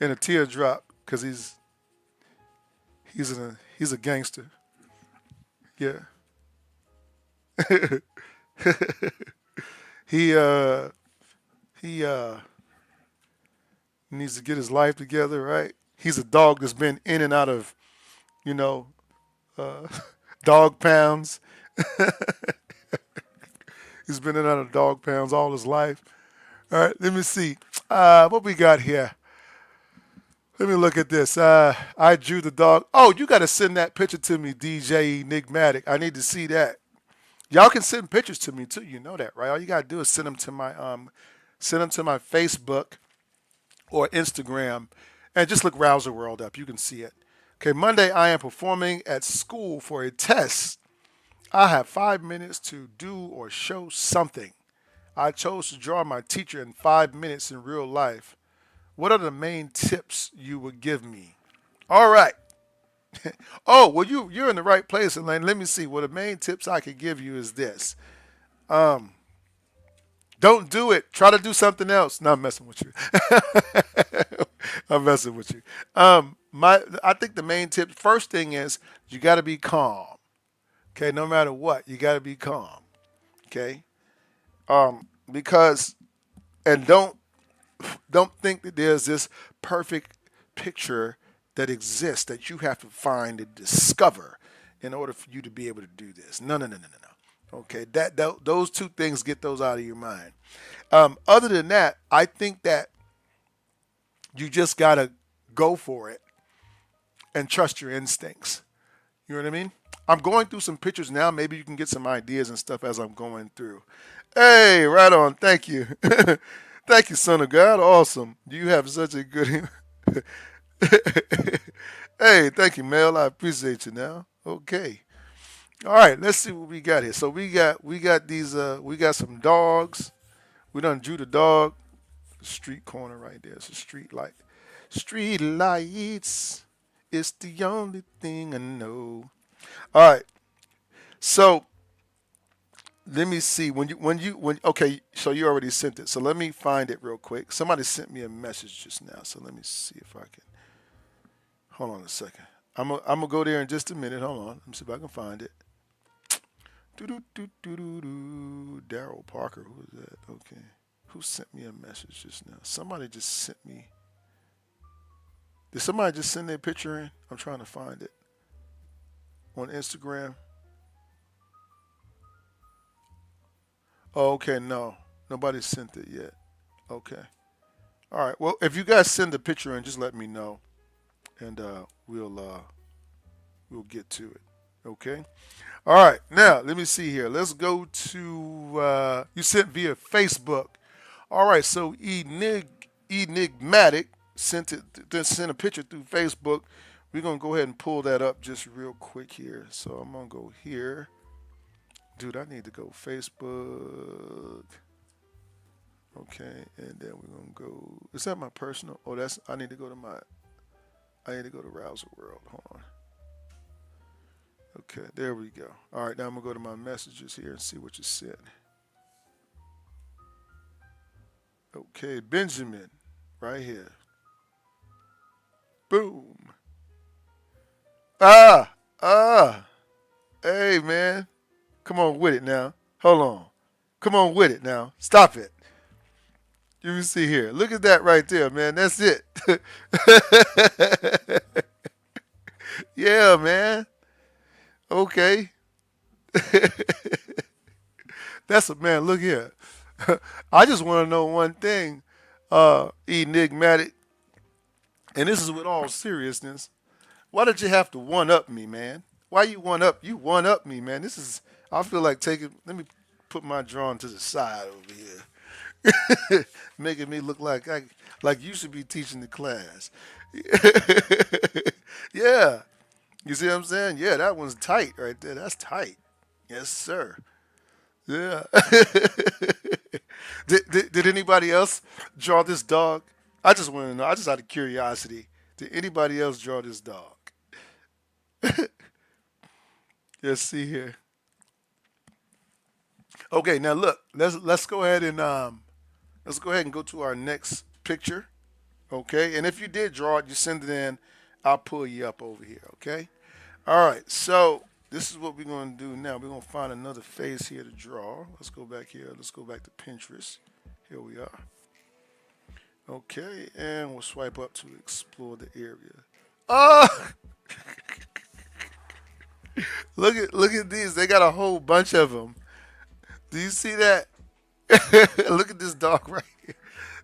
And a teardrop because he's a gangster. Yeah. he uh he needs to get his life together, right? He's a dog that's been in and out of, you know, uh, dog pounds. He's been in and out of dog pounds all his life. All right, let me see. What we got here? Let me look at this. I drew the dog. Oh, you got to send that picture to me, DJ Enigmatic. I need to see that. Y'all can send pictures to me too. You know that, right? All you gotta do is send them to my Facebook or Instagram, and just look Rouser World up. You can see it. Okay, Monday I am performing at school for a test. I have 5 minutes to do or show something. I chose to draw my teacher in 5 minutes in real life. What are the main tips you would give me? All right. Oh, well, you're in the right place, Elaine. Let me see. Well, the main tips I can give you is this. Um, don't do it. Try to do something else. No, I'm messing with you. I'm messing with you. I think the main tip, first thing is you got to be calm. Okay, no matter what, you got to be calm. Okay, because and don't think that there's this perfect picture that exists that you have to find and discover in order for you to be able to do this. No, no, no, no, no, no. Okay, that those two things, get those out of your mind. Other than that, I think that you just gotta go for it and trust your instincts. You know what I mean? I'm going through some pictures now. Maybe you can get some ideas and stuff as I'm going through. Hey, right on. Thank you. Thank you, son of God. Awesome. You have such a good. Hey, thank you, Mel. I appreciate you now. Okay. All right, let's see what we got here. So we got these we got some dogs. We done drew the dog. Street corner right there. It's a street light. Street lights. It's the only thing I know. All right. So let me see. When okay, so you already sent it. So let me find it real quick. Somebody sent me a message just now. So let me see if I can. Hold on a second. I'm gonna go there in just a minute. Hold on. Let me see if I can find it. Do do do do do do. Daryl Parker. Who is that? Okay. Who sent me a message just now? Somebody just sent me. Did somebody just send their picture in? I'm trying to find it on Instagram. Oh, okay. No, nobody sent it yet. Okay. All right. Well, if you guys send the picture in, just let me know, and we'll get to it. Okay. All right. Now let me see here. Let's go to you sent via Facebook. All right. So enigmatic sent a picture through Facebook. We're gonna go ahead and pull that up just real quick here. So I'm gonna go here. Dude, I need to go Facebook. Okay, and then we're gonna go. Is that my personal? Oh, that's. I need to go to my. I need to go to Rouser World. Hold on. Okay, there we go. All right, now I'm gonna go to my messages here and see what you said. Okay, Benjamin, right here. Boom. Ah, ah. Hey, man, come on with it now. Hold on. Come on with it now. Stop it. You see here. Look at that right there, man. That's it. Yeah, man. Okay. That's a man. Look here. I just want to know one thing, enigmatic, and this is with all seriousness. Why did you have to one up me, man? Why you one up? You one up me, man. This is. I feel like taking. Let me put my drawing to the side over here, making me look like you should be teaching the class. Yeah, you see what I'm saying? Yeah, that one's tight right there. That's tight. Yes, sir. Yeah. Did anybody else draw this dog? I just want to know. I just out of curiosity. Did anybody else draw this dog? Let's see here. Okay, now look. Let's go ahead and let's go ahead and go to our next picture. Okay, and if you did draw it, you send it in. I'll pull you up over here. Okay. All right. So this is what we're going to do now. We're going to find another face here to draw. Let's go back here. Let's go back to Pinterest. Here we are. Okay, and we'll swipe up to explore the area. Oh, look at these. They got a whole bunch of them. Do you see that? Look at this dog right here.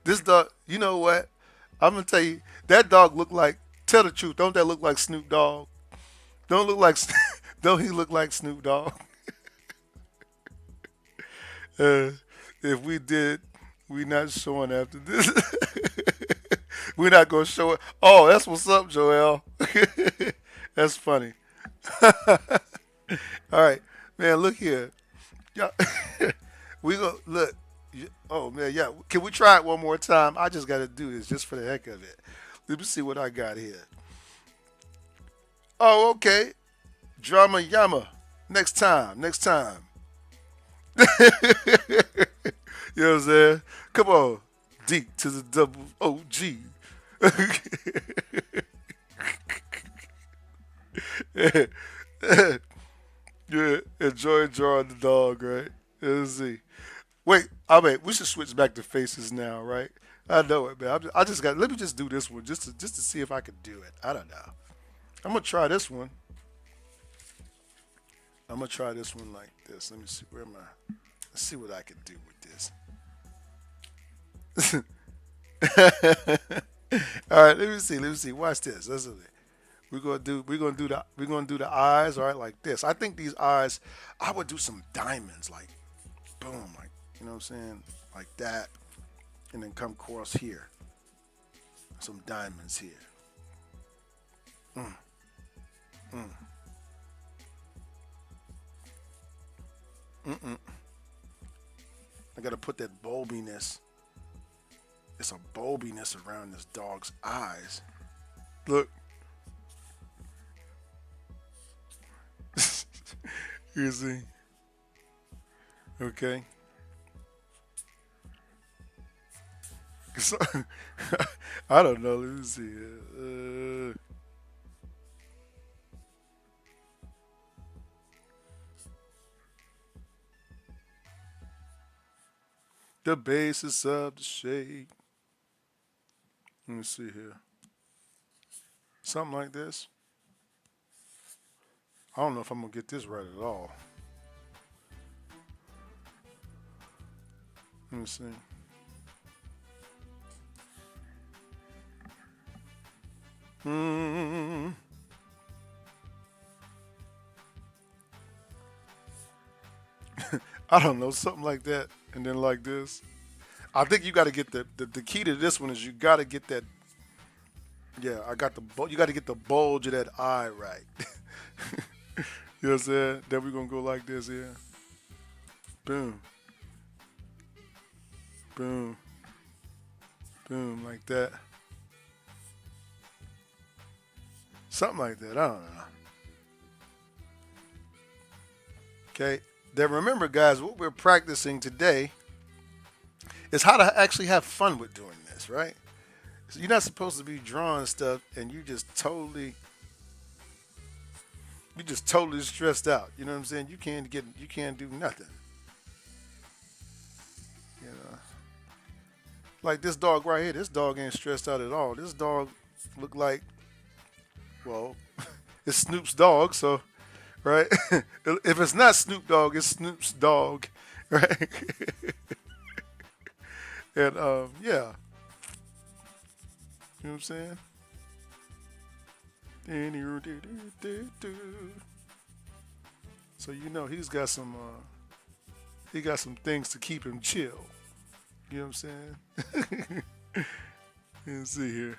This dog. You know what? I'm gonna tell you. That dog look like. Tell the truth. Don't that look like Snoop Dogg? Don't look like. Don't he look like Snoop Dogg? Uh, if we did, we not showing after this. We're not gonna show it. Oh, that's what's up, Joel. That's funny. All right, man. Look here. Yeah, we go look. Oh man, yeah. Can we try it one more time? I just got to do this just for the heck of it. Let me see what I got here. Oh, okay. Drama Yama. Next time. Next time. You know what I'm saying? Come on. D to the double OG. Yeah, enjoy drawing the dog, right? Let's see. Wait, I mean, we should switch back to faces now, right? I know it, man. I just got. Let me just do this one, just to see if I can do it. I don't know. I'm gonna try this one. I'm gonna try this one like this. Let me see. Where am I? Let's see what I can do with this. All right, let me see. Let me see. Watch this. Listen. We're gonna do the eyes, all right, like this. I think these eyes, I would do some diamonds, like boom, like you know what I'm saying, like that, and then come across here, some diamonds here. Mm, mm, mm. I gotta put that bulbiness. It's a bulbiness around this dog's eyes. Look, you see, okay. So, I don't know. Let me see. The basis of the shade. Let me see here. Something like this. I don't know if I'm gonna get this right at all. Let me see. Mm, I don't know, something like that, and then like this. I think you got to get the key to this one is you got to get that. Yeah, I got you got to get the bulge of that eye right. You know what I'm saying? Then we're gonna go like this here. Boom, boom, boom, like that. Something like that. I don't know. Okay. Then remember, guys, what we're practicing today is how to actually have fun with doing this, right? So you're not supposed to be drawing stuff and you just totally stressed out. You know what I'm saying? You can't do nothing. You know, like this dog right here. This dog ain't stressed out at all. This dog look like, well, it's Snoop's dog. So right, if it's not Snoop Dogg, it's Snoop's dog, right? And yeah, you know what I'm saying? So you know he got some things to keep him chill. You know what I'm saying? Let's see here.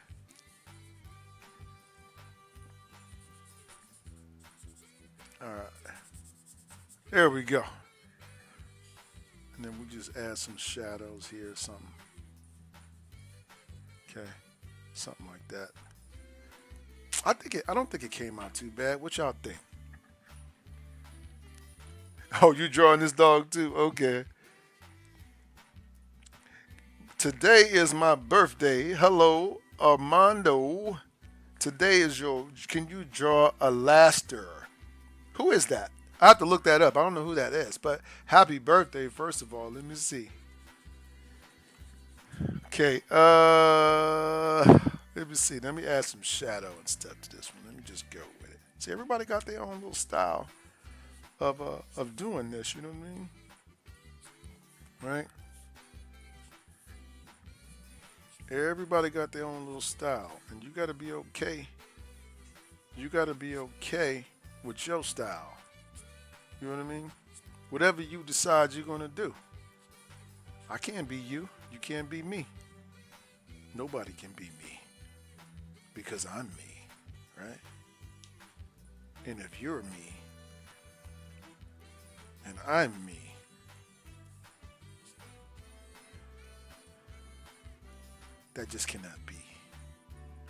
All right, there we go. And then we just add some shadows here or something. Okay, something like that. I don't think it came out too bad. What y'all think? Oh, you drawing this dog too? Okay. Today is my birthday. Hello, Armando. Today is your. Can you draw a laster? Who is that? I have to look that up. I don't know who that is. But happy birthday, first of all. Let me see. Okay. Let me see. Let me add some shadow and stuff to this one. Let me just go with it. See, everybody got their own little style of doing this. You know what I mean? Right? Everybody got their own little style, and you got to be okay. You got to be okay with your style. You know what I mean? Whatever you decide you're gonna do. I can't be you. You can't be me. Nobody can be me because I'm me, right? And if you're me and I'm me, that just cannot be,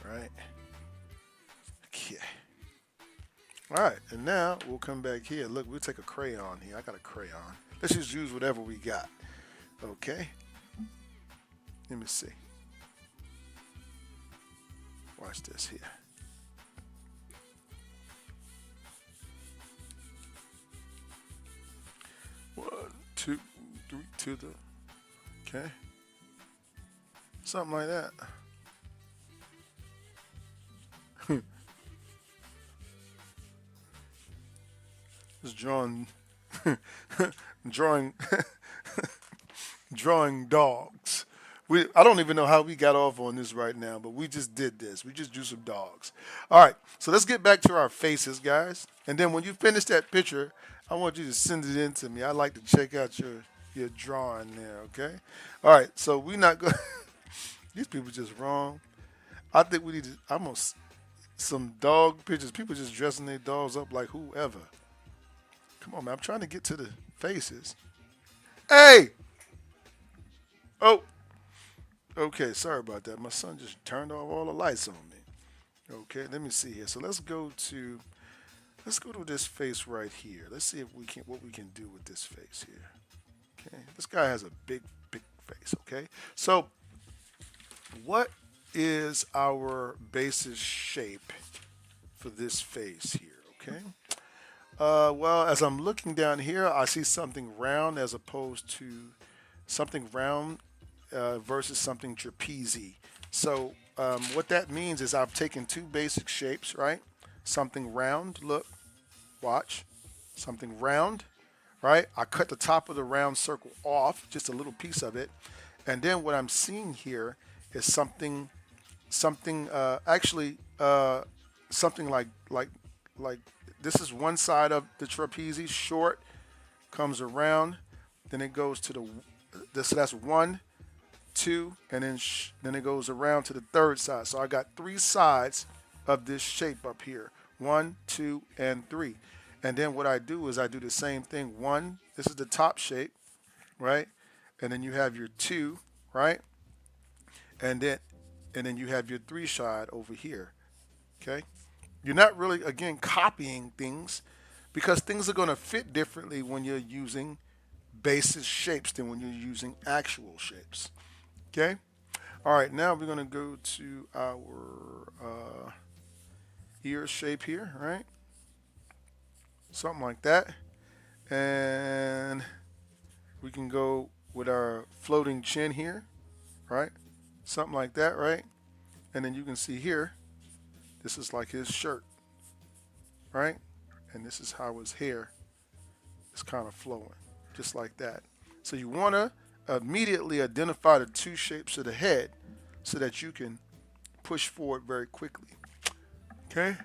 right? Okay. All right, and now we'll come back here. Look, we'll take a crayon here. I got a crayon. Let's just use whatever we got. Okay. Let me see. Watch this here. One, two, three to the. Okay. Something like that. Just drawing, drawing, drawing dogs. I don't even know how we got off on this right now, but we just did this. We just drew some dogs. All right, so let's get back to our faces, guys. And then when you finish that picture, I want you to send it in to me. I'd like to check out your drawing there, okay? All right, so we're not going these people just wrong. I think we need to almost some dog pictures. People just dressing their dogs up like whoever. Come on, man. I'm trying to get to the faces. Hey! Oh, okay. Sorry about that. My son just turned off all the lights on me. Okay, let me see here. So let's go to this face right here. Let's see if we can what we can do with this face here. Okay, this guy has a big face. Okay, so what is our basis shape for this face here? Okay. Well, as I'm looking down here, I see something round as opposed to something round versus something trapezy. So what that means is I've taken two basic shapes, right? Something round, look, watch, something round, right? I cut the top of the round circle off, just a little piece of it, and then what I'm seeing here is something actually something like this is one side of the trapeze, short, comes around, then it goes to so that's one, two, and then it goes around to the third side. So I got three sides of this shape up here. One, two, and three. And then what I do is I do the same thing. One, this is the top shape, right? And then you have your two, right? And then you have your three side over here. Okay? You're not really again copying things because things are going to fit differently when you're using basis shapes than when you're using actual shapes. Okay? All right, now we're going to go to our ear shape here, right? Something like that. And we can go with our floating chin here, right? Something like that, right? And then you can see here, this is like his shirt, right? And this is how his hair is kind of flowing, just like that. So you want to immediately identify the two shapes of the head so that you can push forward very quickly. Okay?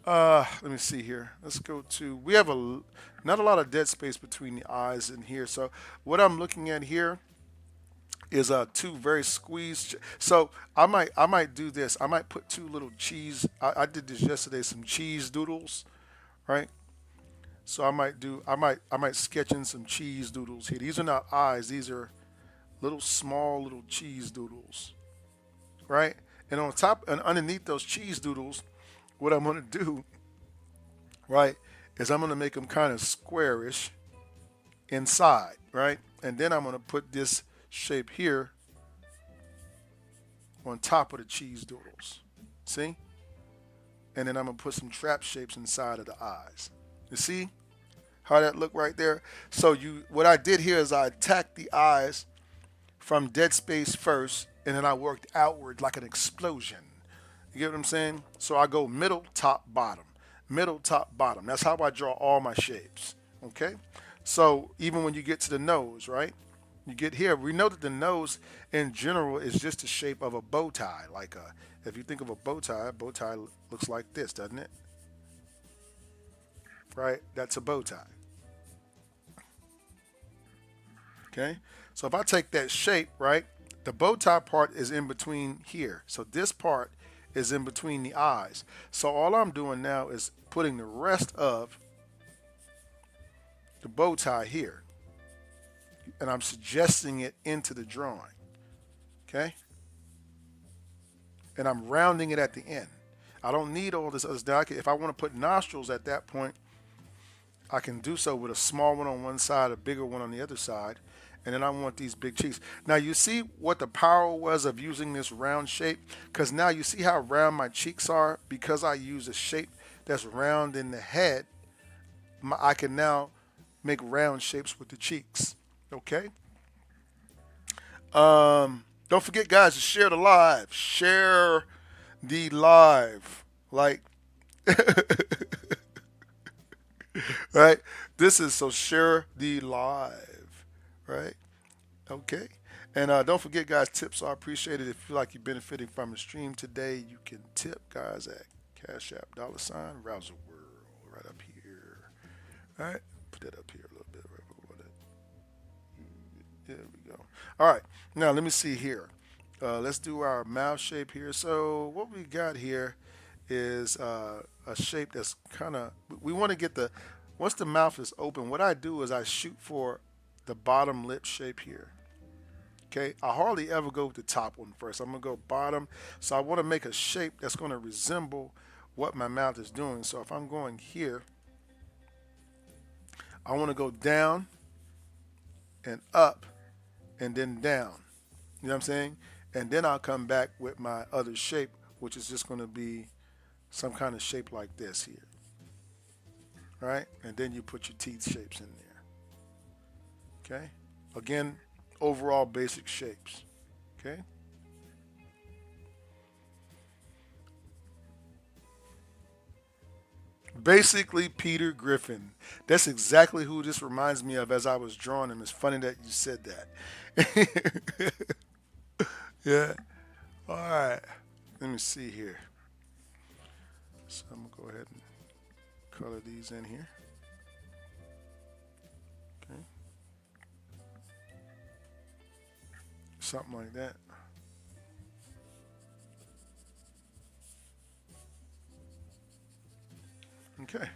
Let me see here. Let's go to, we have not a lot of dead space between the eyes and here. So what I'm looking at here is two very squeezed. So I might do this. I might put two little cheese. I did this yesterday. Some cheese doodles, right? So I might sketch in some cheese doodles here. These are not eyes. These are little small little cheese doodles, right? And on top and underneath those cheese doodles, what I'm going to do, right, is I'm going to make them kind of squarish inside, right? And then I'm going to put this shape here on top of the cheese doodles. See? And then I'm going to put some trap shapes inside of the eyes. You see how that look right there? So what I did here is I attacked the eyes from dead space first, and then I worked outward like an explosion. You get what I'm saying? So I go middle, top, bottom. Middle, top, bottom. That's how I draw all my shapes. Okay? So even when you get to the nose, right? You get here, we know that the nose in general is just the shape of a bow tie. If you think of a bow tie looks like this, doesn't it? Right? That's a bow tie. Okay? So if I take that shape, right? The bow tie part is in between here. So this part is in between the eyes. So all I'm doing now is putting the rest of the bow tie here. And I'm suggesting it into the drawing. Okay? And I'm rounding it at the end. I don't need all this other stuff. If I want to put nostrils at that point, I can do so with a small one on one side, a bigger one on the other side. And then I want these big cheeks. Now you see what the power was of using this round shape? Because now you see how round my cheeks are? Because I use a shape that's round in the head, I can now make round shapes with the cheeks. Okay? Don't forget, guys, to share the live. Share the live. Like, right? This is so share the live, right? Okay. And don't forget, guys, tips are appreciated. If you feel like you're benefiting from the stream today, you can tip, guys, at Cash App, $ Rouser World, right up here. All right. Put that up here a little bit. Right. There we go. All right. Now, let me see here. Let's do our mouth shape here. So what we got here is a shape that's kind of, we want to get once the mouth is open, what I do is I shoot for the bottom lip shape here. Okay, I hardly ever go with the top one first. I'm going to go bottom. So I want to make a shape that's going to resemble what my mouth is doing. So if I'm going here, I want to go down and up and then down. You know what I'm saying? And then I'll come back with my other shape, which is just going to be some kind of shape like this here. Right? And then you put your teeth shapes in there. Okay? Again, overall basic shapes. Okay? Basically, Peter Griffin. That's exactly who this reminds me of as I was drawing him. It's funny that you said that. Yeah. All right. Let me see here. So I'm going to go ahead and color these in here. Okay. Something like that. Okay.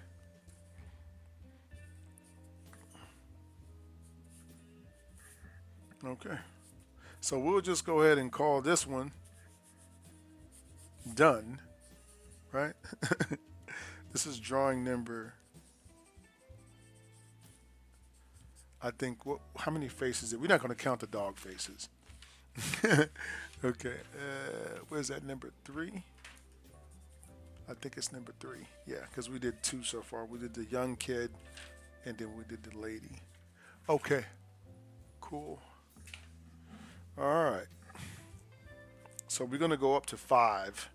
Okay. So we'll just go ahead and call this one done, right? This is drawing number, I think, how many faces? We're not going to count the dog faces. Okay. Where's that, number 3? I think it's number 3. Yeah, because we did 2 so far. We did the young kid, and then we did the lady. Okay. Cool. All right. So we're going to go up to 5.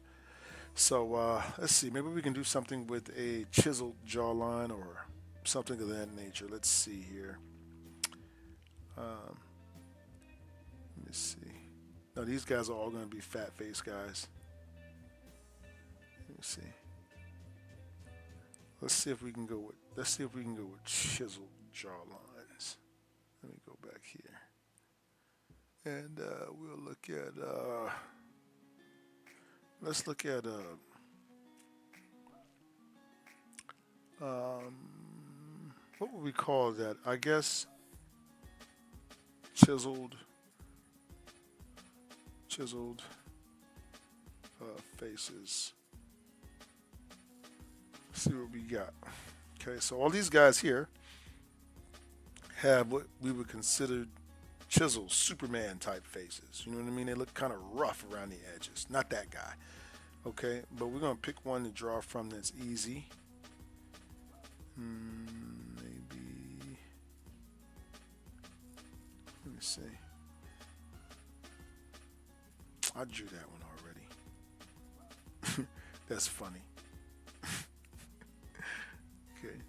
So let's see. Maybe we can do something with a chiseled jawline or something of that nature. Let's see here. Let me see. No, these guys are all going to be fat face guys. Let me see. Let's see if we can go with. Let's see if we can go with chiseled jawlines. Let me go back here, and we'll look at. Let's look at. Um, what would we call that? I guess chiseled, chiseled faces. Let's see what we got. Okay, so all these guys here have what we would consider chiseled Superman type faces. You know what I mean? They look kind of rough around the edges. Not that guy. Okay, but we're gonna pick one to draw from that's easy. Maybe. Let me see. I drew that one already. That's funny. Okay.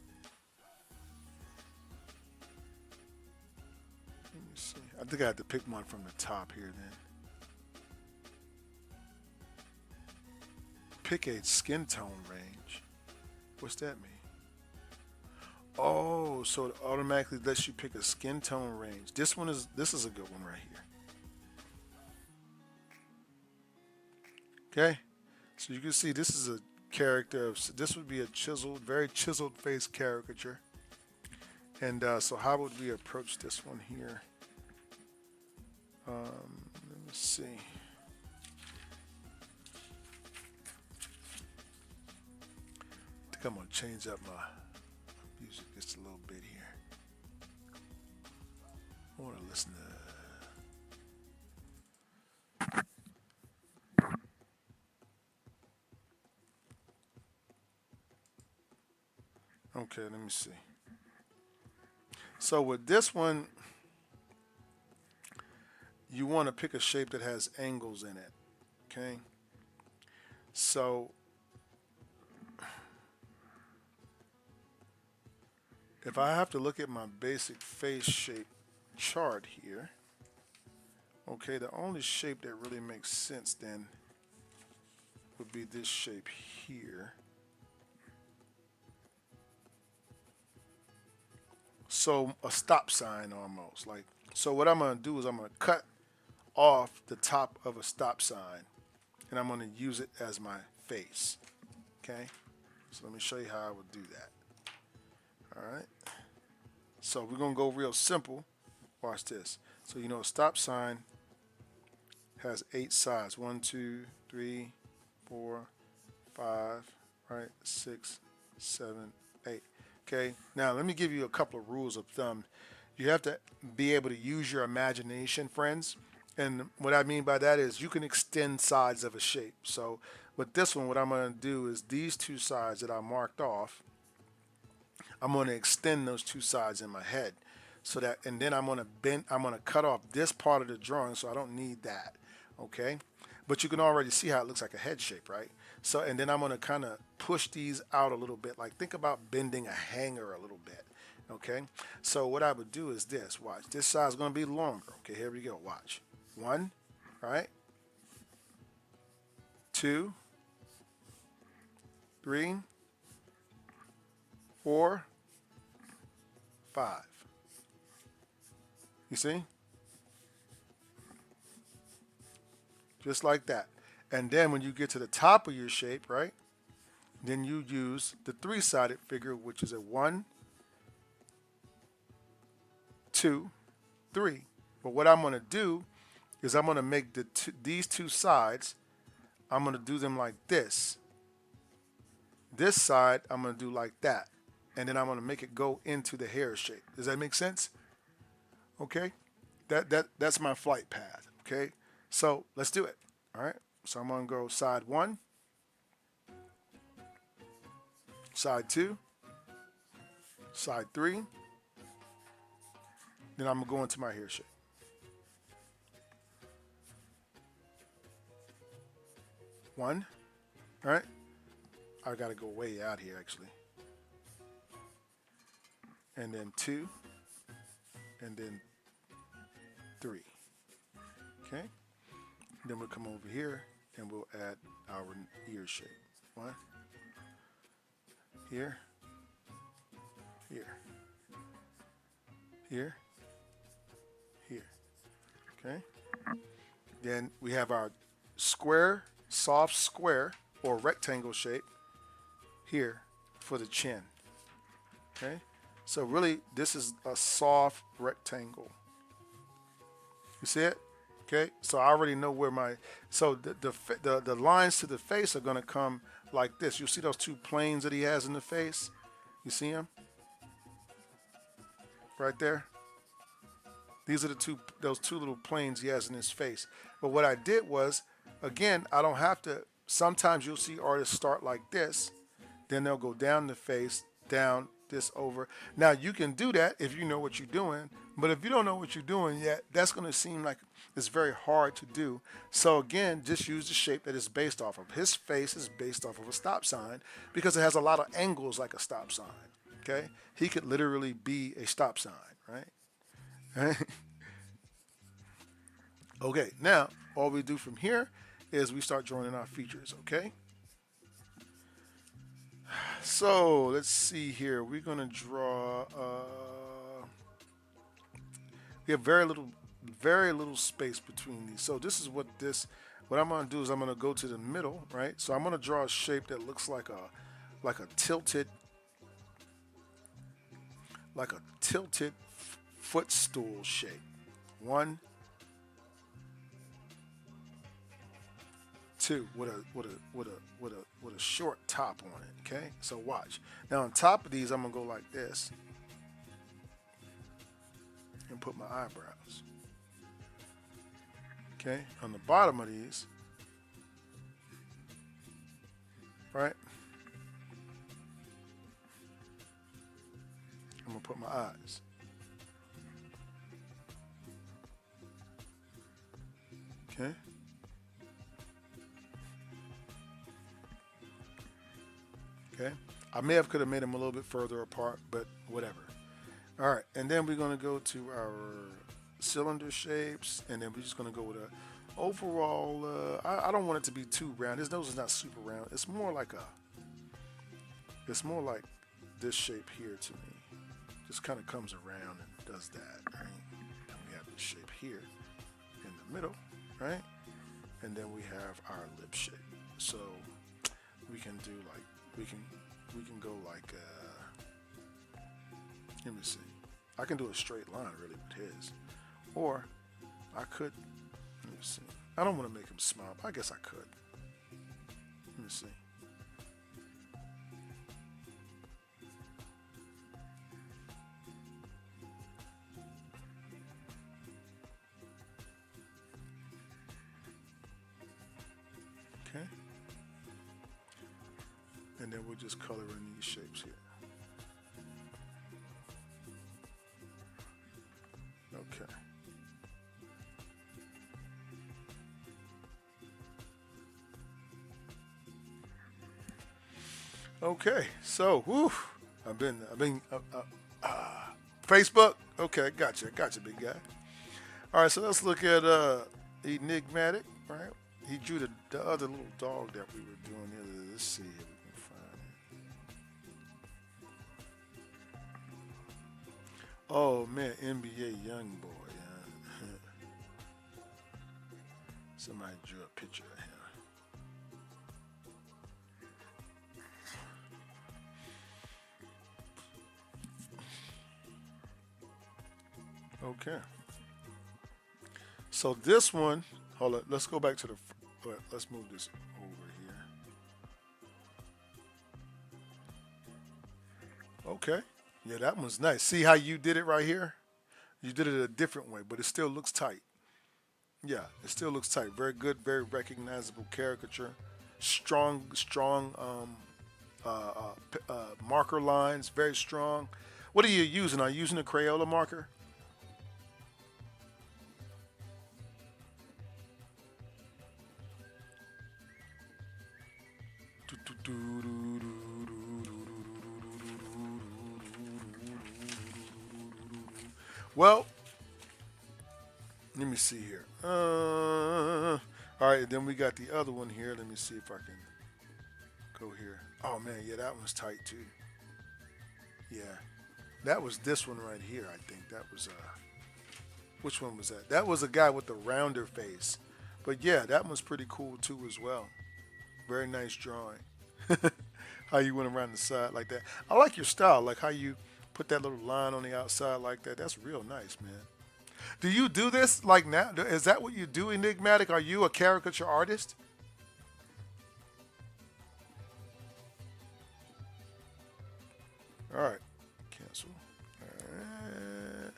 Let me see. I think I have to pick one from the top here then. Pick a skin tone range. What's that mean? Oh, so it automatically lets you pick a skin tone range. This is a good one right here. Okay, so you can see this is a character of this would be a chiseled, very chiseled face caricature. And so how would we approach this one here? Let me see. I think I'm gonna change up my music just a little bit here. I want to listen to. Okay, let me see. So with this one, you want to pick a shape that has angles in it. Okay. So if I have to look at my basic face shape chart here, okay, the only shape that really makes sense then would be this shape here. So a stop sign almost. Like, so what I'm going to do is I'm going to cut off the top of a stop sign and I'm going to use it as my face. Okay, so let me show you how I would do that. All right, so we're going to go real simple. Watch this. So you know a stop sign has 8 sides. 1, 2, 3, 4, 5, right? 6, 7, 8. Okay, now let me give you a couple of rules of thumb. You have to be able to use your imagination, friends. And what I mean by that is you can extend sides of a shape. So with this one, what I'm going to do is these 2 sides that I marked off, I'm going to extend those 2 sides in my head. So that, and then I'm going to cut off this part of the drawing, so I don't need that. Okay, but you can already see how it looks like a head shape, right? So, and then I'm going to kind of push these out a little bit, like think about bending a hanger a little bit. Okay, so what I would do is this. Watch, this side is going to be longer. Okay, here we go. Watch. 1, right? 2, 3, 4, 5. You see? Just like that. And then when you get to the top of your shape, right? Then you use the 3-sided figure, which is a 1, 2, 3. But what I'm going to do is I'm going to make these 2 sides, I'm going to do them like this. This side, I'm going to do like that. And then I'm going to make it go into the hair shape. Does that make sense? Okay? That's my flight path. Okay? So let's do it. All right? So I'm going to go side 1, side 2, side 3. Then I'm going to go into my hair shape. 1. All right? I got to go way out here, actually. And then 2. And then 3. Okay? Then we'll come over here and we'll add our ear shape. 1. Here. Here. Here. Here. Okay? Then we have our square, soft square or rectangle shape here for the chin. Okay? So really, this is a soft rectangle. You see it? Okay. So I already know where my so the lines to the face are gonna come like this. You see those two planes that he has in the face? You see them right there? These are the two those two little planes he has in his face. But what I did was, again, I don't have to. Sometimes you'll see artists start like this, then they'll go down the face, down this over. Now you can do that if you know what you're doing, but if you don't know what you're doing yet, that's going to seem like it's very hard to do. So again, just use the shape that it's based off of. His face is based off of a stop sign because it has a lot of angles like a stop sign. Okay, he could literally be a stop sign, right? Okay, now all we do from here is we start drawing in our features. Okay, so let's see here. We're gonna draw. We have very little space between these. So this is what this. What I'm gonna do is I'm gonna go to the middle, right? So I'm gonna draw a shape that looks like a tilted footstool shape. One, two, with a short top on it. Okay, so watch. Now on top of these, I'm gonna go like this and put my eyebrows. Okay, on the bottom of these, right? I'm gonna put my eyes. Okay. Okay. I may have could have made them a little bit further apart, but whatever. All right, and then we're gonna go to our cylinder shapes, and then we're just gonna go with a overall. I don't want it to be too round. His nose is not super round. It's more like a. It's more like this shape here to me. Just kind of comes around and does that, right? And we have this shape here in the middle, right? And then we have our lip shape. So we can do like we can go like let me see. I can do a straight line really with his, or I could. Let me see. I don't want to make him smile. But I guess I could. Let me see. Okay. And then we'll just color in these shapes here. Okay. Okay. So, whew, Facebook. Okay, gotcha, big guy. All right, so let's look at enigmatic. Right, he drew the other little dog that we were doing the other. Let's see if we can find it. Oh man, NBA young boy. Somebody drew a picture of him. Okay. So this one, hold on. Let's go back to the. Let's move this over here. Okay. Yeah, that one's nice. See how you did it right here? You did it a different way, but it still looks tight. Yeah, it still looks tight. Very good, very recognizable caricature. Strong marker lines. Very strong. What are you using? Are you using a Crayola marker? Well, let me see here. All right, then we got the other one here. Let me see if I can go here. Oh man, yeah, that one's tight too. Yeah, that was this one right here. I think that was which one was that? That was a guy with the rounder face. But yeah, that one's pretty cool too as well. Very nice drawing. How you went around the side like that. I like your style, like how you Put that little line on the outside like that. That's real nice, man. Do you do this like now? Is that what you do, Enigmatic? Are you a caricature artist? All right, cancel. All right.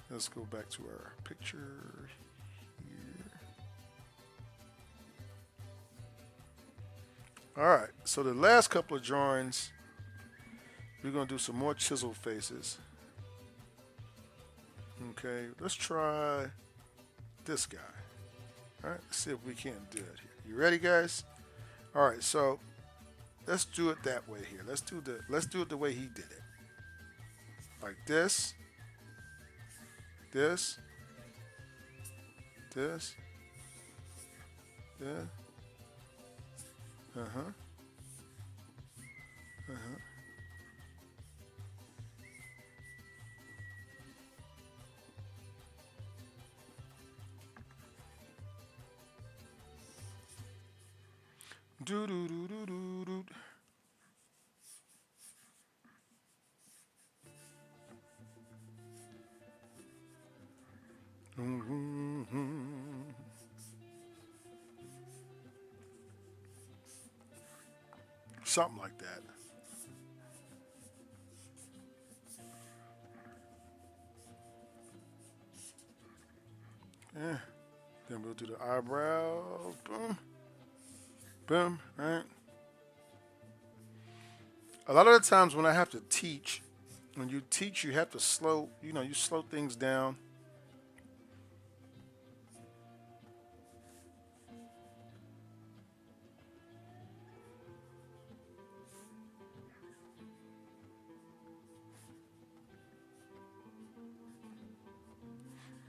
Let's go back to our picture here. All right, so the last couple of drawings, we're gonna do some more chisel faces. Okay, let's try this guy. All right, let's see if we can't do it here. You ready, guys? All right, so let's do it that way here. Let's do it the way he did it. Like this, this, this, yeah. Uh-huh. Uh-huh. Do do do do do do. Mm-hmm. Something like that. Yeah. Then we'll do the eyebrows. Boom. Boom. Right. A lot of the times when I have to teach, when you teach, you have to slow. You slow things down.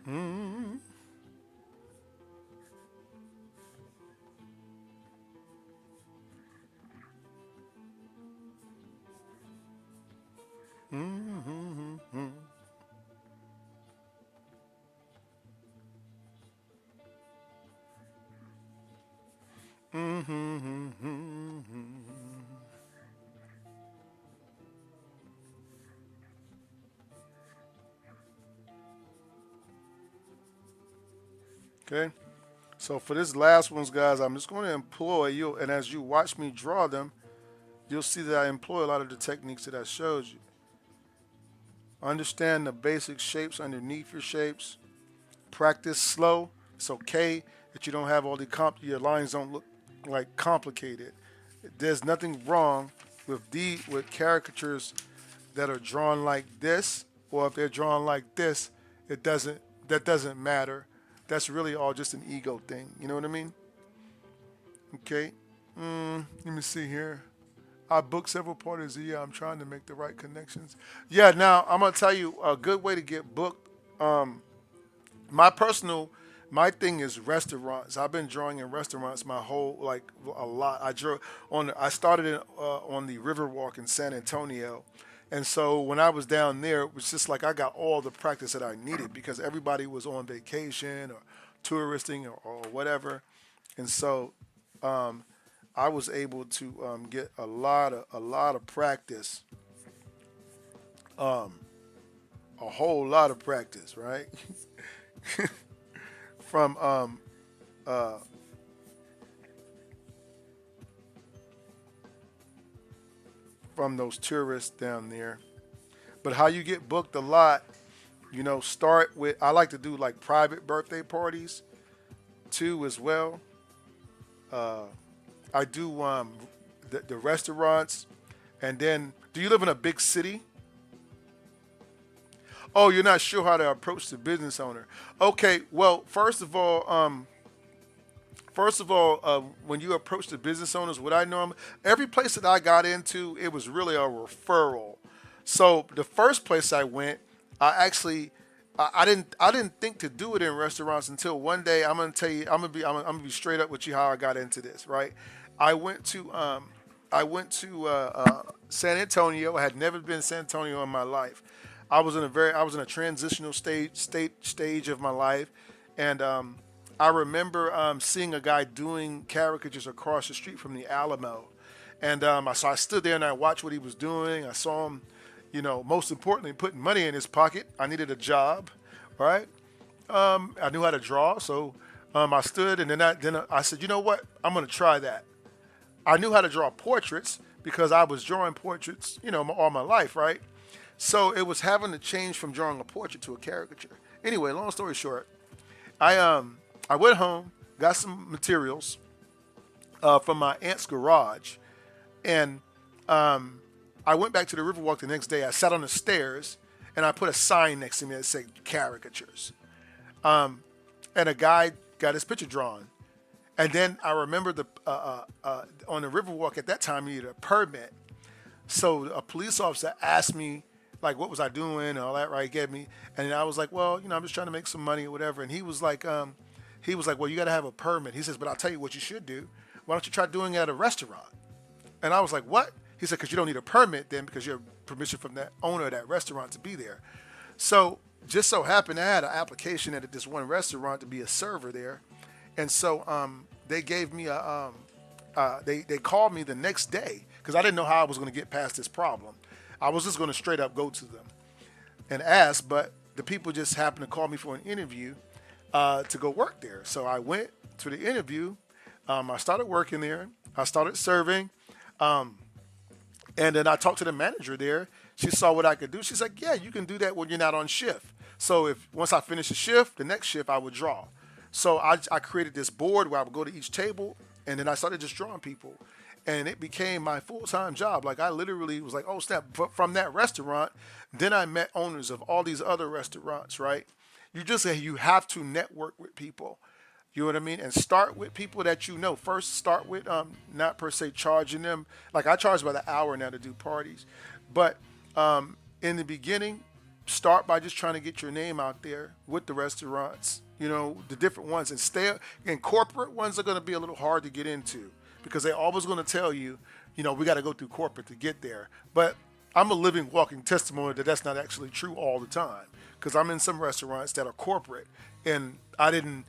Mm-hmm. Mm-hmm. Mm-hmm. Mm-hmm. Okay. So for this last ones, guys, I'm just going to employ you, and as you watch me draw them, you'll see that I employ a lot of the techniques that I showed you. Understand the basic shapes underneath your shapes. Practice slow. It's okay that you don't have all the your lines don't look like complicated. There's nothing wrong with caricatures that are drawn like this, or if they're drawn like this, it doesn't that doesn't matter. That's really all just an ego thing. You know what I mean? Okay. Let me see here. I booked several parties a year. I'm trying to make the right connections. Yeah. Now I'm gonna tell you a good way to get booked. Um, my personal my thing is restaurants. I've been drawing in restaurants my whole like a lot. I started on the Riverwalk in San Antonio, and so when I was down there, it was just like I got all the practice that I needed because everybody was on vacation or touristing or whatever, and so um, I was able to get a lot of practice, um, a whole lot of practice, right? from uh, from those tourists down there. But how you get booked a lot, start with I like to do like private birthday parties too as well. Uh, I do the restaurants, and then do you live in a big city? Oh, you're not sure how to approach the business owner. Okay, well, first of all, when you approach the business owners, what I know, every place that I got into, it was really a referral. So the first place I went, I didn't think to do it in restaurants until one day. I'm gonna tell you, I'm gonna be straight up with you how I got into this. Right, I went to um, I went to San Antonio. I had never been to San Antonio in my life. I was in a transitional stage of my life, and I remember seeing a guy doing caricatures across the street from the Alamo, and so I stood there and I watched what he was doing. I saw him, Most importantly, putting money in his pocket. I needed a job, right? I knew how to draw, so I stood and then I said, you know what? I'm going to try that. I knew how to draw portraits because I was drawing portraits, all my life, right? So it was having to change from drawing a portrait to a caricature. Anyway, long story short, I went home, got some materials from my aunt's garage, and I went back to the Riverwalk the next day. I sat on the stairs and I put a sign next to me that said caricatures. And a guy got his picture drawn. And then I remember on the Riverwalk at that time, you needed a permit. So a police officer asked me, like, what was I doing and all that, right? He gave me, and I was like, well, I'm just trying to make some money or whatever. And he was like, well, you got to have a permit. He says, but I'll tell you what you should do. Why don't you try doing it at a restaurant? And I was like, what? He said, because you don't need a permit then because you have permission from that owner of that restaurant to be there. So just so happened I had an application at this one restaurant to be a server there. And so they gave me they called me the next day because I didn't know how I was going to get past this problem. I was just going to straight up go to them and ask, but the people just happened to call me for an interview to go work there. So I went to the interview. I started working there. I started serving. And then I talked to the manager there. She saw what I could do. She's like, yeah, you can do that when you're not on shift. So if once I finish a shift, the next shift I would draw. So I created this board where I would go to each table, and then I started just drawing people. And it became my full-time job. Like I literally was like, oh, snap. From that restaurant, then I met owners of all these other restaurants, right? You have to network with people. You know what I mean? And start with people that you know. First, start with not per se charging them. Like I charge by the hour now to do parties. But in the beginning, start by just trying to get your name out there with the restaurants, the different ones. And corporate ones are going to be a little hard to get into because they're always going to tell you, we got to go through corporate to get there. But I'm a living, walking testimony that that's not actually true all the time because I'm in some restaurants that are corporate and I didn't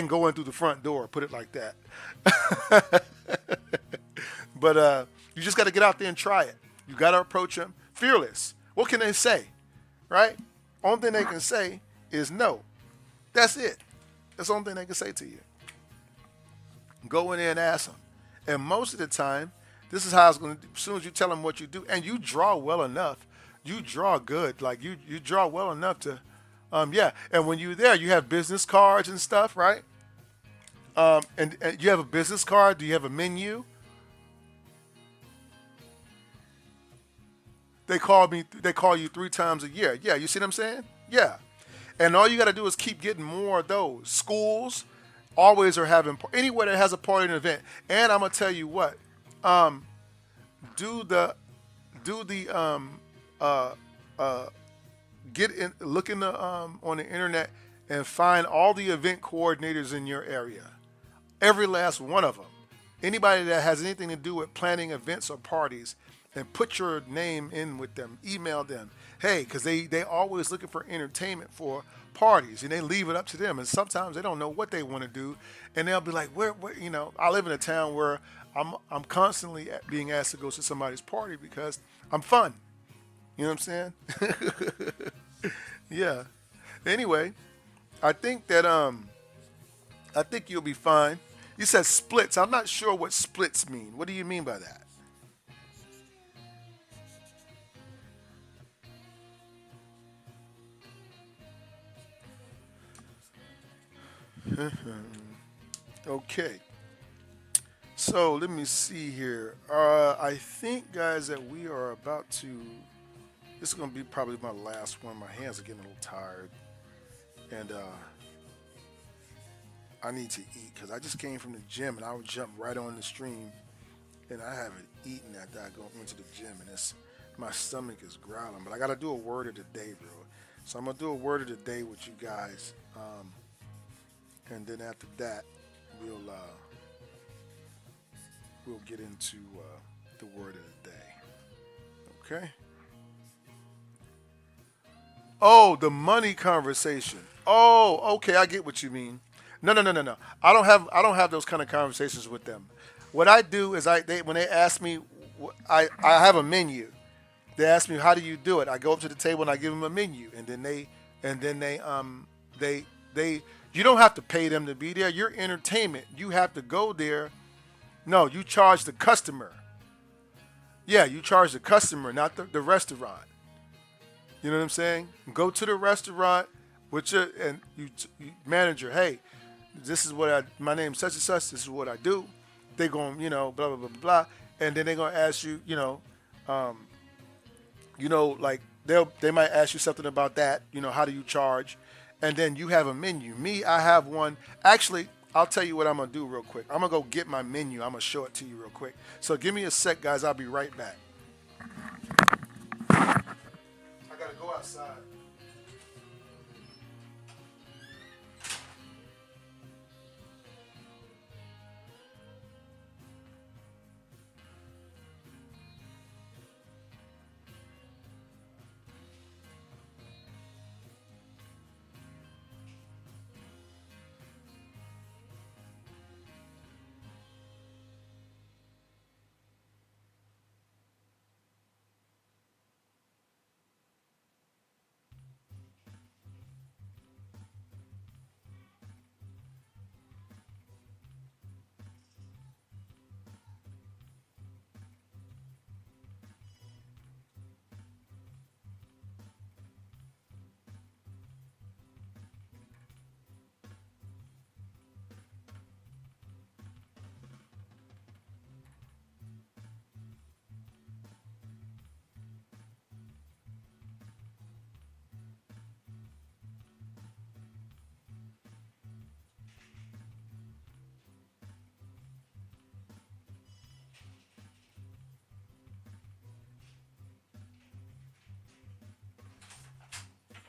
go in through the front door, put it like that. But you just got to get out there and try it. You got to approach them fearless. What can they say, right? Only thing they can say is no. That's it. That's the only thing they can say to you. Go in there and ask them. And most of the time, this is how it's going to, as soon as you tell them what you do, and you draw well enough, you draw good. Like you draw well enough to, yeah. And when you're there, you have business cards and stuff, right? And you have a business card. Do you have a menu? They call you 3 times a year. Yeah, you see what I'm saying? Yeah. And all you got to do is keep getting more of those. Schools always are having, anywhere that has a party and event. And I'm going to tell you what, do the look in the on the internet and find all the event coordinators in your area. Every last one of them. Anybody that has anything to do with planning events or parties, and put your name in with them. Email them. Hey, because they always looking for entertainment for parties, and they leave it up to them. And sometimes they don't know what they want to do, and they'll be like, where I live in a town where I'm constantly being asked to go to somebody's party because I'm fun. You know what I'm saying? Yeah. Anyway, I think that I think you'll be fine. You said splits. I'm not sure what splits mean. What do you mean by that? Okay. So let me see here. I think, guys, that we are about to. This is going to be probably my last one. My hands are getting a little tired, and I need to eat because I just came from the gym and I would jump right on the stream, and I haven't eaten after I went to the gym, and my stomach is growling. But I got to do a word of the day, bro. So I'm gonna do a word of the day with you guys, and then after that, we'll we'll get into the word of the day. Okay. Oh, the money conversation. Oh, okay, I get what you mean. No, no, no, no, no. I don't have those kind of conversations with them. What I do is when they ask me, I have a menu, They ask me how do you do it. I go up to the table and I give them a menu, and then they they you don't have to pay them to be there. Your entertainment. You have to go there. No, you charge the customer. Yeah, you charge the customer, not the restaurant. You know what I'm saying? Go to the restaurant with your and you manager. Hey, this is what I. My name's such and such. This is what I do. They going, blah blah blah blah blah, and then they're gonna ask you, like they might ask you something about that. How do you charge? And then you have a menu. Me, I have one. Actually, I'll tell you what I'm gonna do real quick. I'm gonna go get my menu. I'm gonna show it to you real quick. So give me a sec, guys. I'll be right back. I gotta go outside.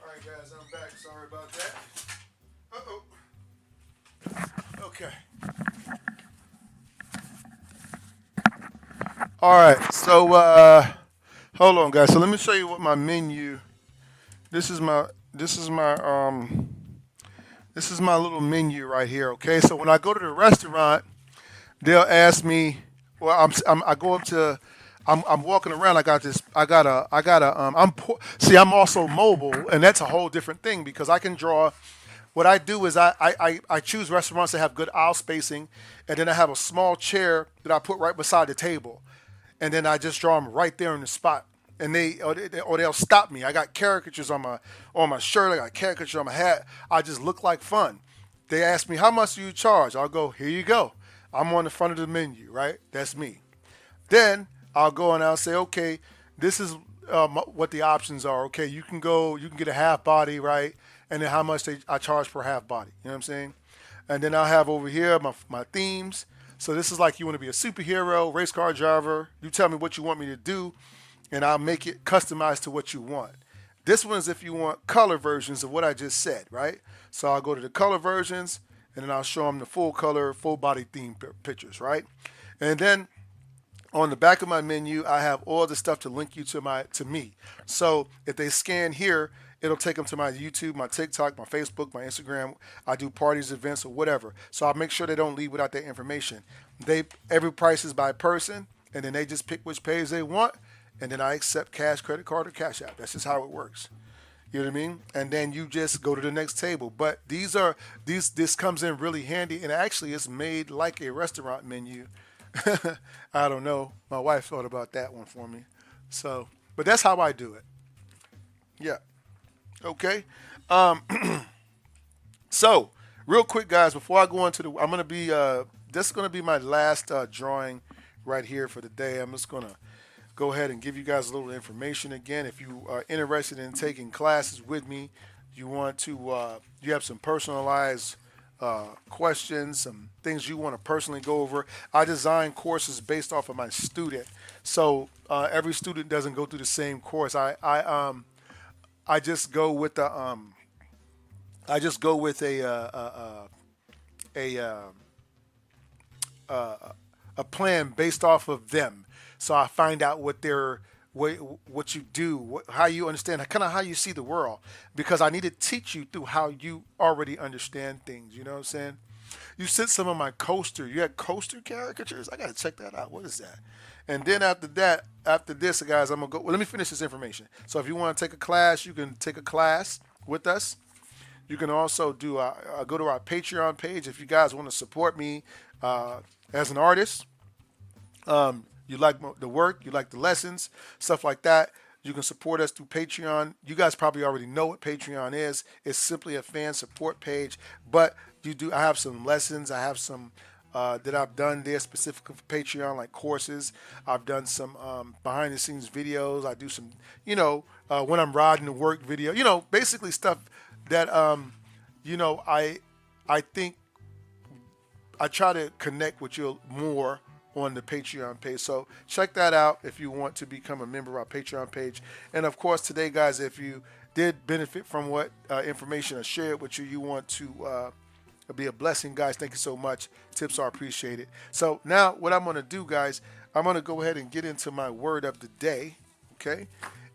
All right, guys, I'm back. Sorry about that. Uh oh. Okay. All right. So hold on, guys. So let me show you what my menu. This is my this is my this is my little menu right here. Okay. So when I go to the restaurant, they'll ask me. Well, I go up to. I'm walking around. I got a. See, I'm also mobile, and that's a whole different thing because I can draw. What I do is I choose restaurants that have good aisle spacing, and then I have a small chair that I put right beside the table, and then I just draw them right there in the spot. And or they'll stop me. I got caricatures on my shirt. I got caricatures on my hat. I just look like fun. They ask me how much do you charge. I'll go here you go. I'm on the front of the menu, right? That's me. Then I'll go and I'll say, okay, this is what the options are. Okay, you can get a half body, right? And then how much I charge per half body. You know what I'm saying? And then I'll have over here my themes. So this is like you want to be a superhero, race car driver. You tell me what you want me to do, and I'll make it customized to what you want. This one is if you want color versions of what I just said, right? So I'll go to the color versions, and then I'll show them the full color, full body theme pictures, right? And then on the back of my menu, I have all the stuff to link you to me. So if they scan here, it'll take them to my YouTube, my TikTok, my Facebook, my Instagram. I do parties, events, or whatever. So I'll make sure they don't leave without that information. Every price is by person, and then they just pick which page they want, and then I accept cash, credit card, or cash app. That's just how it works. You know what I mean? And then you just go to the next table. But this comes in really handy, and actually it's made like a restaurant menu. I don't know. My wife thought about that one for me. So, but that's how I do it. Yeah. Okay. Um, so, real quick, guys, before I go into I'm gonna be this is gonna be my last drawing right here for the day. I'm just gonna go ahead and give you guys a little information again. If you are interested in taking classes with me, you want to you have some personalized questions, some things you want to personally go over. I design courses based off of my student, so every student doesn't go through the same course. I just go with the I just go with a a plan based off of them. So I find out what, what you do, how you understand, kind of how you see the world, because I need to teach you through how you already understand things. You know what I'm saying? You sent some of my coaster. You had coaster caricatures. I gotta check that out. What is that? And then after that, after this, guys, I'm gonna go. Well, let me finish this information. So if you want to take a class, you can take a class with us. You can also do go to our Patreon page if you guys want to support me uh, as an artist. You like the work, you like the lessons, stuff like that. You can support us through Patreon. You guys probably already know what Patreon is. It's simply a fan support page, but you do. I have some lessons. I have some that I've done there specifically for Patreon, like courses. I've done some behind the scenes videos. I do some, when I'm riding to work video. Basically stuff that I think I try to connect with you more on the Patreon page. So check that out if you want to become a member of our Patreon page. And of course, today, guys, if you did benefit from what information I shared with you, you want to be a blessing, guys. Thank you so much. Tips are appreciated. So now what I'm going to do, guys, I'm going to go ahead and get into my word of the day. Okay.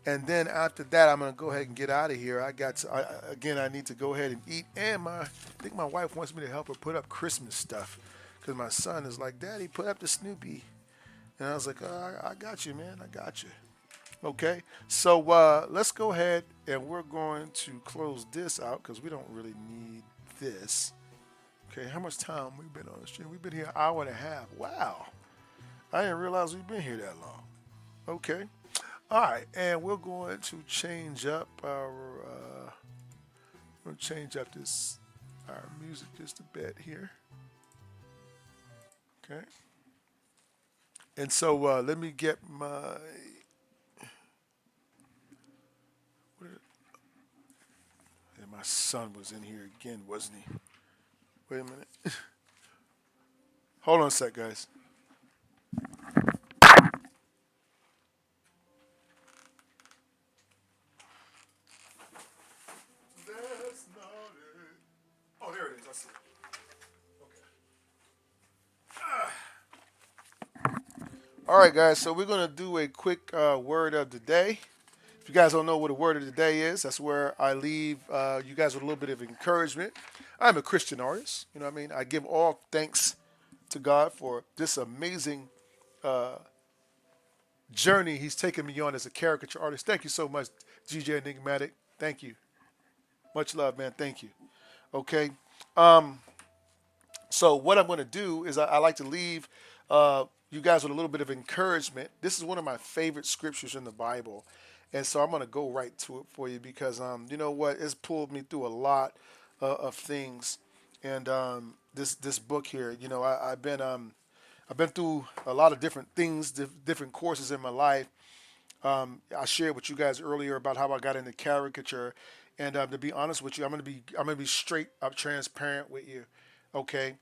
And then after that, I'm going to go ahead and get out of here. Again, I need to go ahead and eat. And I think my wife wants me to help her put up Christmas stuff. Because my son is like, Daddy, put up the Snoopy. And I was like, I got you, man. I got you. Okay. So let's go ahead and we're going to close this out because we don't really need this. Okay. How much time we've been on the stream? We've been here an hour and a half. Wow. I didn't realize we've been here that long. Okay. All right. And we're going to change up our music just a bit here. Okay. And so let me get my. And my son was in here again, wasn't he? Wait a minute. Hold on a sec, guys. That's not it. Oh, there it is. I see it. All right, guys. So we're gonna do a quick word of the day. If you guys don't know what a word of the day is, that's where I leave you guys with a little bit of encouragement. I'm a Christian artist. You know what I mean? I give all thanks to God for this amazing journey He's taken me on as a caricature artist. Thank you so much, GJ Enigmatic. Thank you. Much love, man. Thank you. Okay. So what I'm going to do is I like to leave you guys with a little bit of encouragement. This is one of my favorite scriptures in the Bible, and so I'm going to go right to it for you because you know what? It's pulled me through a lot of things, and this book here, I've been through a lot of different things, different courses in my life. I shared with you guys earlier about how I got into caricature, and to be honest with you, I'm gonna be straight up transparent with you. Okay,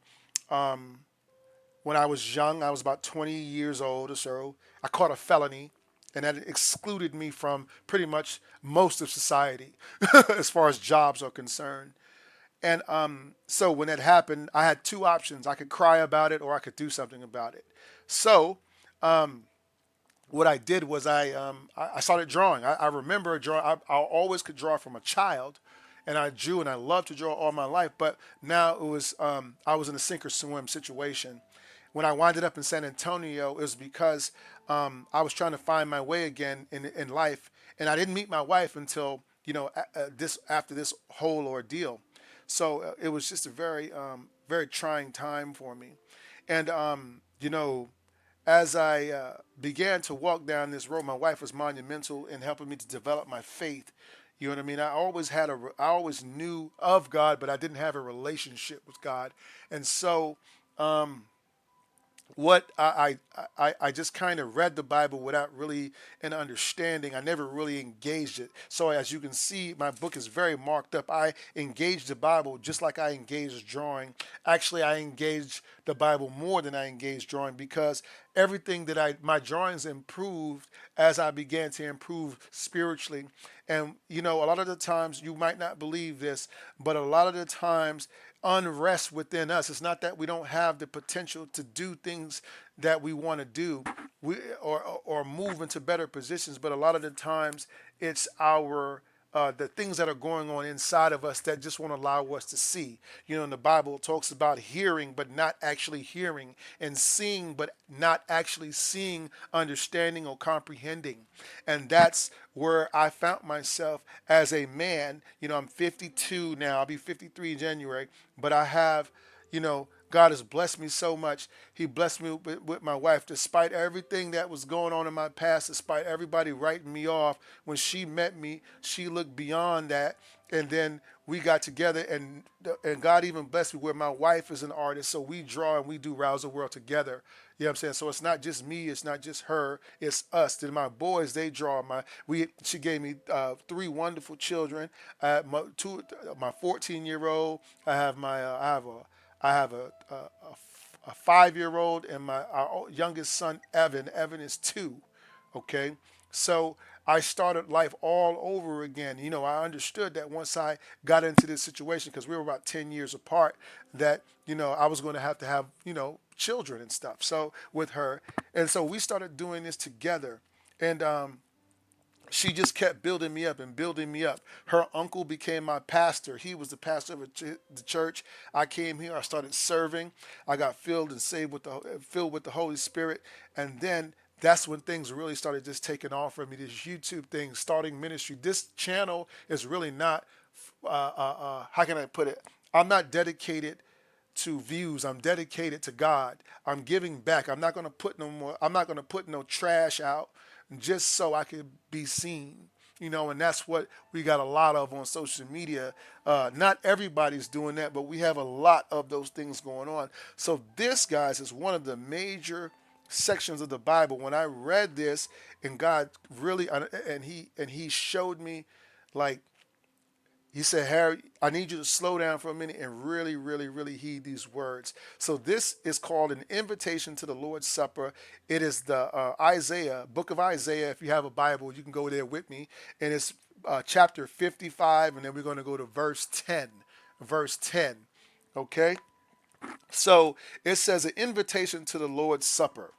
when I was young, I was about 20 years old or so. I caught a felony, and that excluded me from pretty much most of society as far as jobs are concerned. And so when that happened, I had two options. I could cry about it or I could do something about it. So what I did was I started drawing. I remember drawing. I always could draw from a child, and I drew and I loved to draw all my life. But now it was I was in a sink or swim situation. When I winded up in San Antonio, it was because I was trying to find my way again in life, and I didn't meet my wife until this after this whole ordeal. So it was just a very trying time for me, and as I began to walk down this road, my wife was monumental in helping me to develop my faith. You know what I mean? I always knew of God, but I didn't have a relationship with God, and so what I just kind of read the Bible without really an understanding. I never really engaged it. So as you can see, my book is very marked up. I engaged the Bible just like I engaged drawing. Actually, I engaged the Bible more than I engaged drawing because everything that my drawings improved as I began to improve spiritually. And a lot of the times you might not believe this, but a lot of the times unrest within us. It's not that we don't have the potential to do things that we want to do, or move into better positions, but a lot of the times it's our the things that are going on inside of us that just won't allow us to see. You know, in the Bible, it talks about hearing but not actually hearing, and seeing but not actually seeing, understanding, or comprehending. And that's where I found myself as a man. You know, I'm 52 now. I'll be 53 in January, but I have, God has blessed me so much. He blessed me with my wife, despite everything that was going on in my past, despite everybody writing me off. When she met me, she looked beyond that, and then we got together, and God even blessed me where my wife is an artist, so we draw and we do Rouse the World together. You know what I'm saying? So it's not just me, it's not just her, it's us. Then my boys, they draw. She gave me three wonderful children. I have my 14-year-old. I have a 5-year-old, and our youngest son, Evan. Evan is 2. Okay. So I started life all over again. You know, I understood that once I got into this situation, because we were about 10 years apart, that, I was going to have, children and stuff. So with her. And so we started doing this together. And, she just kept building me up and building me up. Her uncle became my pastor. He was the pastor of the church. I came here. I started serving. I got filled with the Holy Spirit, and then that's when things really started just taking off for me. This YouTube thing, starting ministry. This channel is really not. How can I put it? I'm not dedicated to views. I'm dedicated to God. I'm giving back. I'm not going to put no more. I'm not going to put no trash out just so I could be seen. And that's what we got a lot of on social media. Not everybody's doing that, but we have a lot of those things going on. So this, guys, is one of the major sections of the Bible. When I read this, and God really, and he showed me, like, he said, Harry, I need you to slow down for a minute and really, really, really heed these words. So this is called an invitation to the Lord's Supper. It is the book of Isaiah. If you have a Bible, you can go there with me. And it's chapter 55, and then we're going to go to verse 10. Verse 10. Okay? So it says an invitation to the Lord's Supper.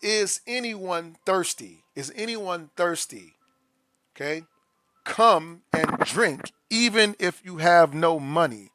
Is anyone thirsty? Is anyone thirsty? Okay? Come and drink, even if you have no money.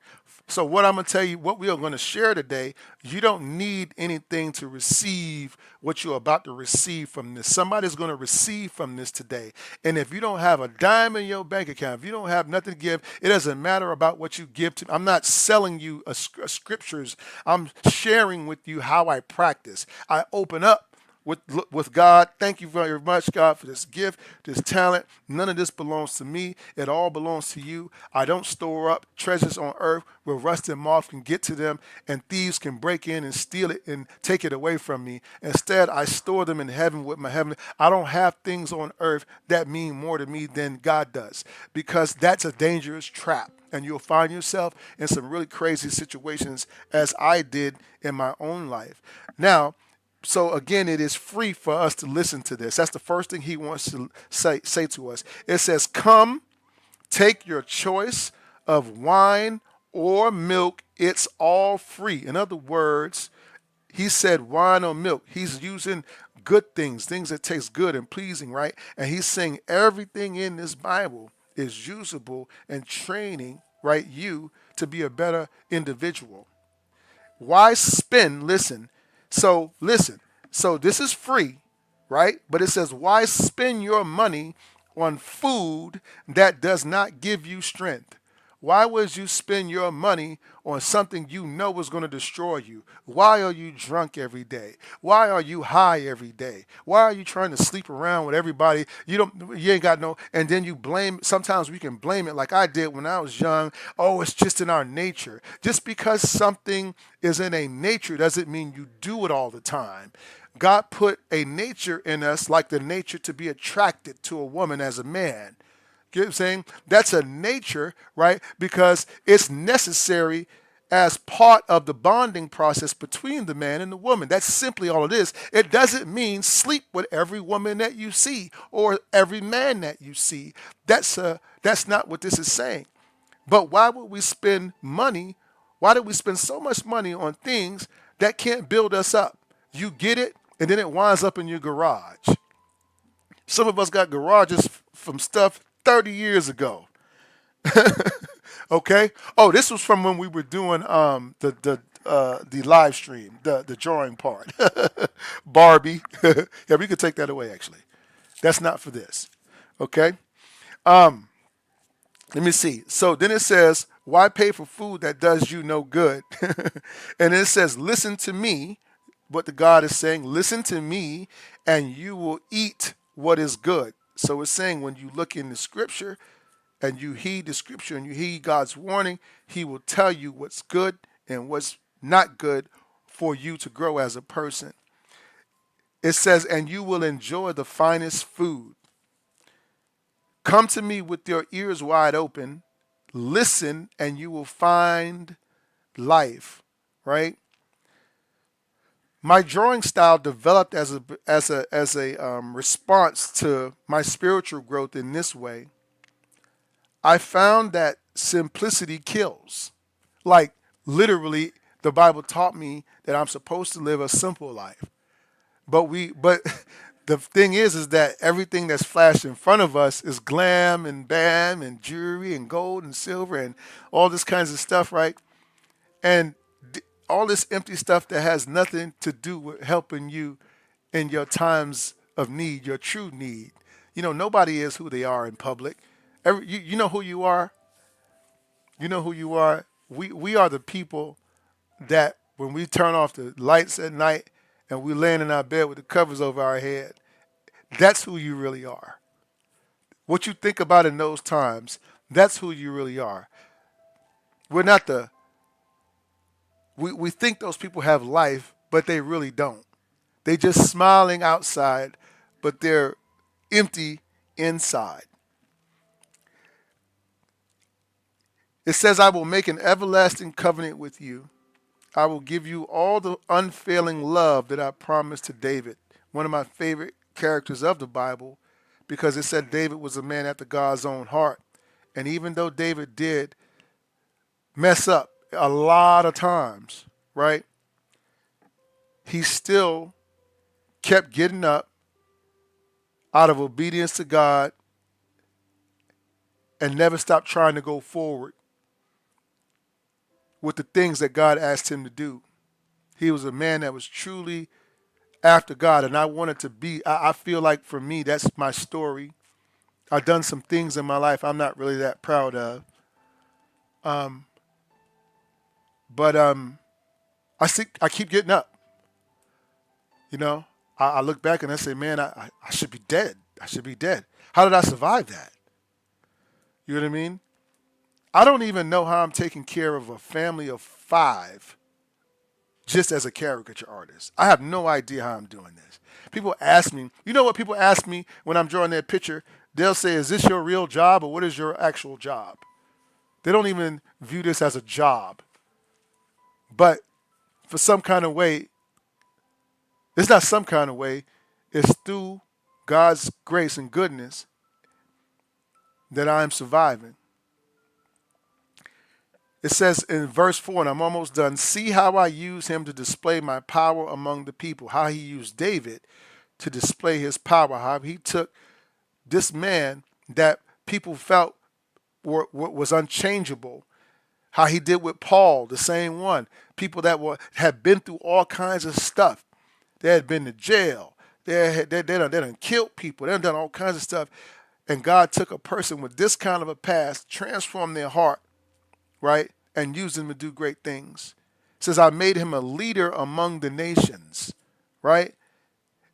So what I'm going to tell you, what we are going to share today, you don't need anything to receive what you're about to receive from this. Somebody's going to receive from this today. And if you don't have a dime in your bank account, if you don't have nothing to give, it doesn't matter about what you give to. I'm not selling you scriptures. I'm sharing with you how I practice. I open up with God. Thank you very much, God, for this gift, this talent. None of this belongs to me. It all belongs to you. I don't store up treasures on earth where rust and moth can get to them and thieves can break in and steal it and take it away from me. Instead, I store them in heaven with my heavenly. I don't have things on earth that mean more to me than God does, because that's a dangerous trap. And you'll find yourself in some really crazy situations, as I did in my own life. Now, so again, it is free for us to listen to this. That's the first thing he wants to say to us. It says, come, take your choice of wine or milk. It's all free. In other words, he said wine or milk. He's using good things, things that taste good and pleasing, right? And he's saying everything in this Bible is usable and training, right, you to be a better individual. Why spend? Listen. So this is free, right? But it says, why spend your money on food that does not give you strength? Why would you spend your money on something you know is going to destroy you? Why are you drunk every day? Why are you high every day? Why are you trying to sleep around with everybody? You ain't got no, and then you blame, sometimes we can blame it like I did when I was young. Oh, it's just in our nature. Just because something is in a nature doesn't mean you do it all the time. God put a nature in us, like the nature to be attracted to a woman as a man. You know what I'm saying? That's a nature, right? Because it's necessary as part of the bonding process between the man and the woman. That's simply all it is. It doesn't mean sleep with every woman that you see or every man that you see. That's not what this is saying. But why would we spend money? Why do we spend so much money on things that can't build us up? You get it, and then it winds up in your garage. Some of us got garages from stuff 30 years ago. Okay. Oh, this was from when we were doing the live stream, the drawing part. Barbie. Yeah, we could take that away actually. That's not for this. Okay. Um, Let me see. So then it says, why pay for food that does you no good? And it says, listen to me. What the God is saying, listen to me, and you will eat what is good. So it's saying when you look in the scripture and you heed the scripture and you heed God's warning, He will tell you what's good and what's not good for you to grow as a person. It says, and you will enjoy the finest food. Come to me with your ears wide open. Listen, and you will find life. Right? My drawing style developed as a response to my spiritual growth in this way. I found that simplicity kills. Like literally, the Bible taught me that I'm supposed to live a simple life. But the thing is that everything that's flashed in front of us is glam and bam and jewelry and gold and silver and all this kinds of stuff, right? And all this empty stuff that has nothing to do with helping you in your times of need, your true need. Nobody is who they are in public. You know who you are. You know who you are. We are the people that when we turn off the lights at night and we laying in our bed with the covers over our head, that's who you really are. What you think about in those times, that's who you really are. We're not the we think those people have life, but they really don't. They just smiling outside, but they're empty inside. It says, I will make an everlasting covenant with you. I will give you all the unfailing love that I promised to David, one of my favorite characters of the Bible, because it said David was a man after God's own heart. And even though David did mess up a lot of times, right, he still kept getting up out of obedience to God and never stopped trying to go forward with the things that God asked him to do. He was a man that was truly after God, and I wanted to be. I feel like for me, that's my story. I've done some things in my life I'm not really that proud of, um, but I keep getting up. You know, I look back and I say, man, I should be dead. I should be dead. How did I survive that? You know what I mean? I don't even know how I'm taking care of a family of 5 just as a caricature artist. I have no idea how I'm doing this. People ask me, you know what people ask me when I'm drawing that picture? They'll say, is this your real job or what is your actual job? They don't even view this as a job. But for some kind of way, it's not some kind of way, it's through God's grace and goodness that I am surviving. It says in verse 4, and I'm almost done, see how I use him to display my power among the people, how he used David to display his power, how he took this man that people felt was unchangeable, how he did with Paul, the same one, people that had been through all kinds of stuff. They had been to jail. They done killed people. They done all kinds of stuff. And God took a person with this kind of a past, transformed their heart, right, and used him to do great things. It says, I made him a leader among the nations, right?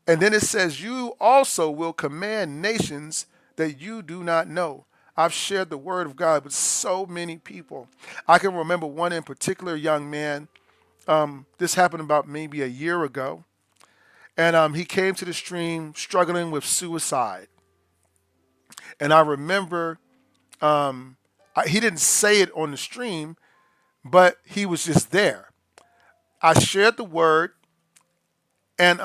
And then it says, you also will command nations that you do not know. I've shared the word of God with so many people. I can remember one in particular young man. This happened about maybe a year ago. And he came to the stream struggling with suicide. And I remember he didn't say it on the stream, but he was just there. I shared the word, and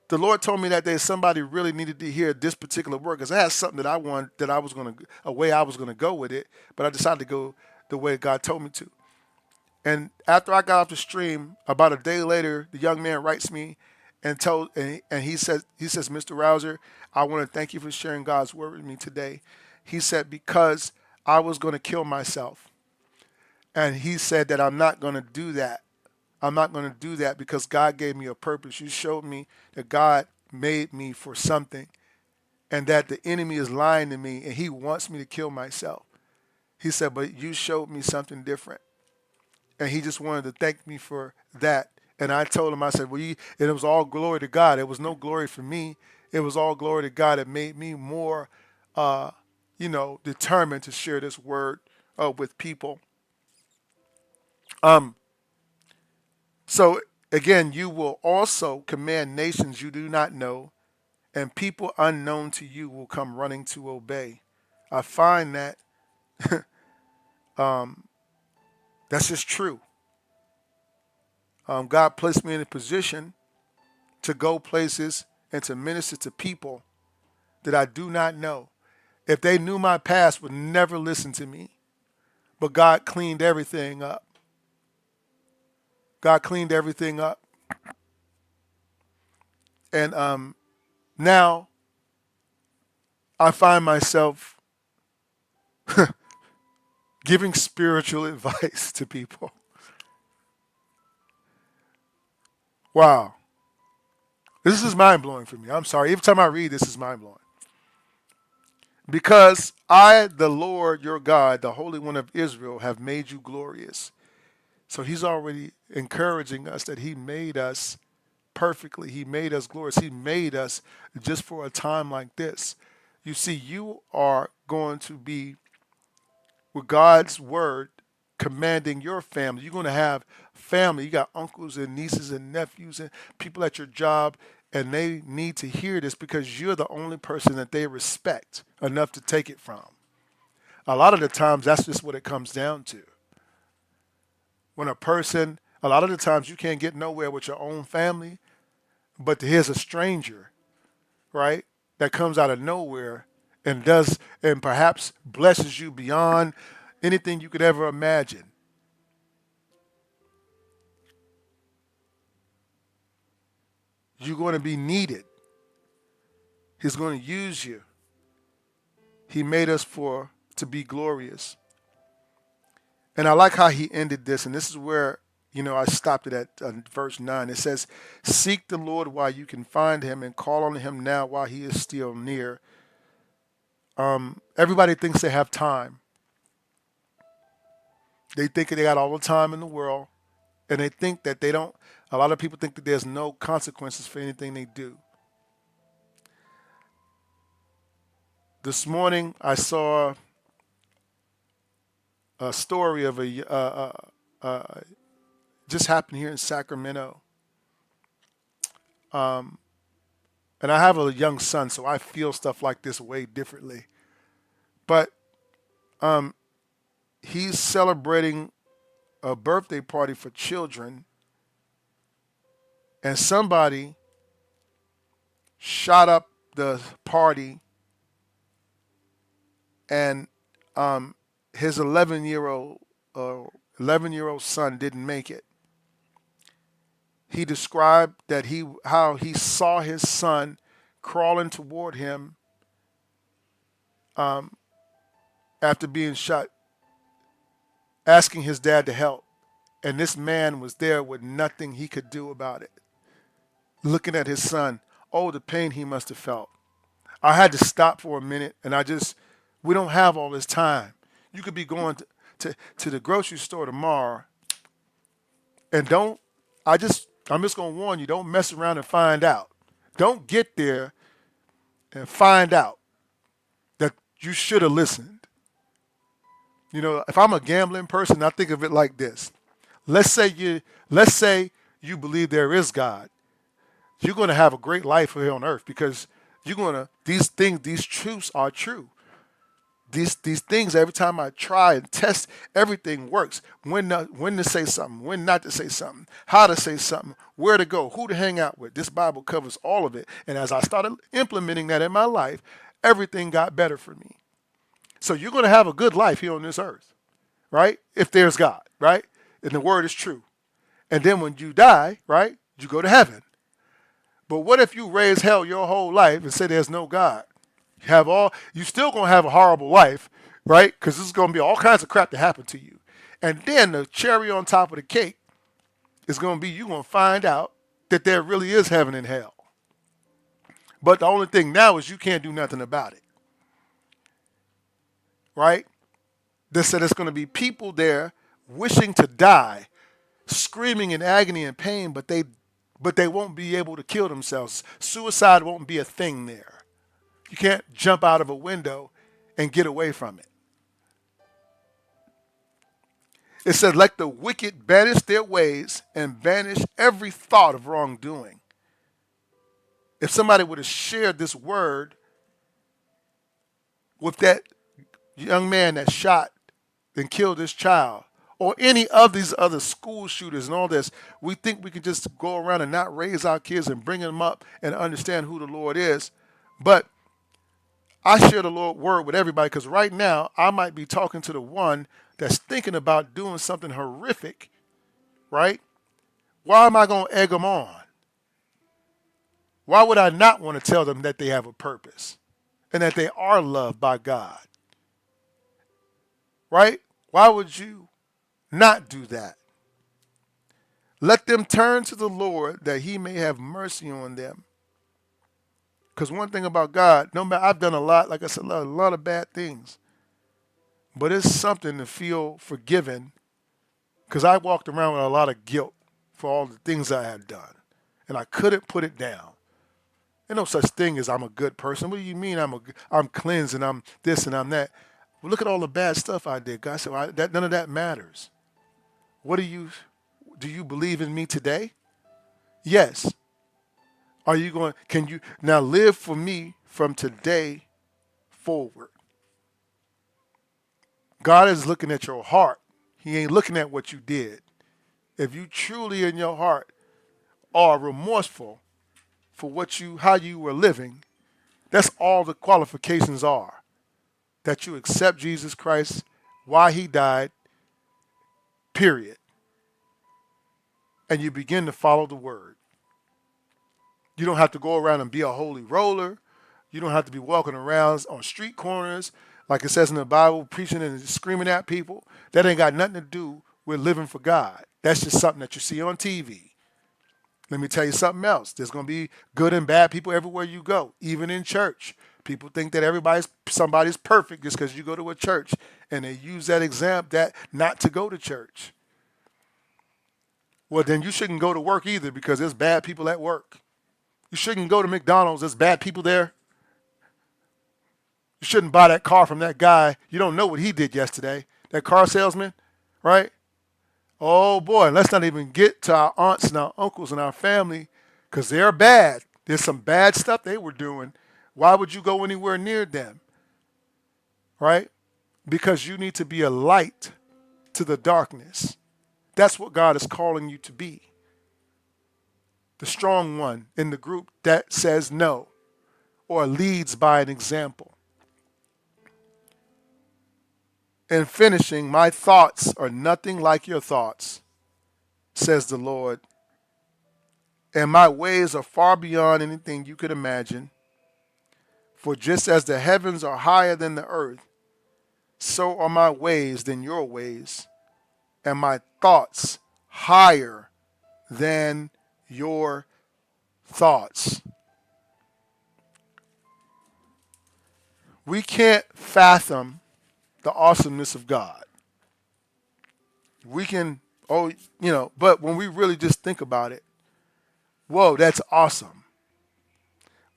the Lord told me that day somebody really needed to hear this particular word because I had something that I wanted, that I was going to, a way I was going to go with it, but I decided to go the way God told me to. And after I got off the stream, about a day later, the young man writes me and he says, Mr. Rouser, I want to thank you for sharing God's word with me today. He said, because I was going to kill myself. And he said that I'm not going to do that. I'm not going to do that because God gave me a purpose. You showed me that God made me for something and that the enemy is lying to me and he wants me to kill myself. He said, but you showed me something different. And he just wanted to thank me for that. And I told him, I said, and it was all glory to God. It was no glory for me. It was all glory to God. It made me more, determined to share this word with people. Um, so again, you will also command nations you do not know, and people unknown to you will come running to obey. I find that that's just true. God placed me in a position to go places and to minister to people that I do not know. If they knew my past, would never listen to me. But God cleaned everything up. God cleaned everything up. And now I find myself giving spiritual advice to people. Wow. This is mind blowing for me. I'm sorry. Every time I read this is mind blowing. Because I, the Lord your God, the Holy One of Israel, have made you glorious. So he's already encouraging us that he made us perfectly. He made us glorious. He made us just for a time like this. You see, you are going to be, with God's word, commanding your family. You're going to have family. You got uncles and nieces and nephews and people at your job, and they need to hear this because you're the only person that they respect enough to take it from. A lot of the times, that's just what it comes down to. When a lot of the times you can't get nowhere with your own family, but here's a stranger, right, that comes out of nowhere and perhaps blesses you beyond anything you could ever imagine. You're going to be needed. He's going to use you. He made us to be glorious. And I like how he ended this, and this is where, I stopped it at verse 9. It says, seek the Lord while you can find him and call on him now while he is still near. Everybody thinks they have time. They think they got all the time in the world, and they think that they don't. A lot of people think that there's no consequences for anything they do. This morning, I saw a story of just happened here in Sacramento. And I have a young son, so I feel stuff like this way differently. But he's celebrating a birthday party for children, and somebody shot up the party, and his 11-year-old son didn't make it. He described that how he saw his son crawling toward him after being shot, asking his dad to help. And this man was there with nothing he could do about it. Looking at his son, oh, the pain he must have felt. I had to stop for a minute, and we don't have all this time. You could be going to the grocery store tomorrow, and I'm just going to warn you, don't mess around and find out. Don't get there and find out that you should have listened. If I'm a gambling person, I think of it like this. Let's say you believe there is God. You're going to have a great life here on earth because these truths are true. These things, every time I try and test, everything works. When to say something, when not to say something, how to say something, where to go, who to hang out with. This Bible covers all of it. And as I started implementing that in my life, everything got better for me. So you're going to have a good life here on this earth, right? If there's God, right? And the word is true. And then when you die, right, you go to heaven. But what if you raise hell your whole life and say there's no God? You still gonna have a horrible life, right? Because this is gonna be all kinds of crap to happen to you. And then the cherry on top of the cake is gonna be you gonna find out that there really is heaven and hell. But the only thing now is you can't do nothing about it, right? They said there's gonna be people there wishing to die, screaming in agony and pain, but they won't be able to kill themselves. Suicide won't be a thing there. You can't jump out of a window and get away from it. It said, let the wicked banish their ways and banish every thought of wrongdoing. If somebody would have shared this word with that young man that shot and killed his child, or any of these other school shooters and all this, we think we can just go around and not raise our kids and bring them up and understand who the Lord is. But I share the Lord word with everybody because right now I might be talking to the one that's thinking about doing something horrific, right? Why am I going to egg them on? Why would I not want to tell them that they have a purpose and that they are loved by God, right? Why would you not do that? Let them turn to the Lord that he may have mercy on them. Because one thing about God, no matter, I've done a lot, like I said, a lot of bad things. But it's something to feel forgiven because I walked around with a lot of guilt for all the things I had done. And I couldn't put it down. There's no such thing as I'm a good person. What do you mean I'm cleansed and I'm this and I'm that? Well, look at all the bad stuff I did. God said, none of that matters. Do you believe in me today? Yes. Can you now live for me from today forward? God is looking at your heart. He ain't looking at what you did. If you truly in your heart are remorseful for how you were living, that's all the qualifications are. That you accept Jesus Christ, why he died, period. And you begin to follow the word. You don't have to go around and be a holy roller. You don't have to be walking around on street corners, like it says in the Bible, preaching and screaming at people. That ain't got nothing to do with living for God. That's just something that you see on TV. Let me tell you something else. There's going to be good and bad people everywhere you go, even in church. People think that somebody's perfect just because you go to a church, and they use that example not to go to church. Well, then you shouldn't go to work either because there's bad people at work. You shouldn't go to McDonald's. There's bad people there. You shouldn't buy that car from that guy. You don't know what he did yesterday. That car salesman, right? Oh, boy, and let's not even get to our aunts and our uncles and our family because they're bad. There's some bad stuff they were doing. Why would you go anywhere near them, right? Because you need to be a light to the darkness. That's what God is calling you to be. The strong one in the group that says no or leads by an example. In finishing, my thoughts are nothing like your thoughts, says the Lord, and my ways are far beyond anything you could imagine. For just as the heavens are higher than the earth, so are my ways than your ways, and my thoughts higher than your thoughts. We can't fathom the awesomeness of God. We can, but when we really just think about it, whoa, that's awesome.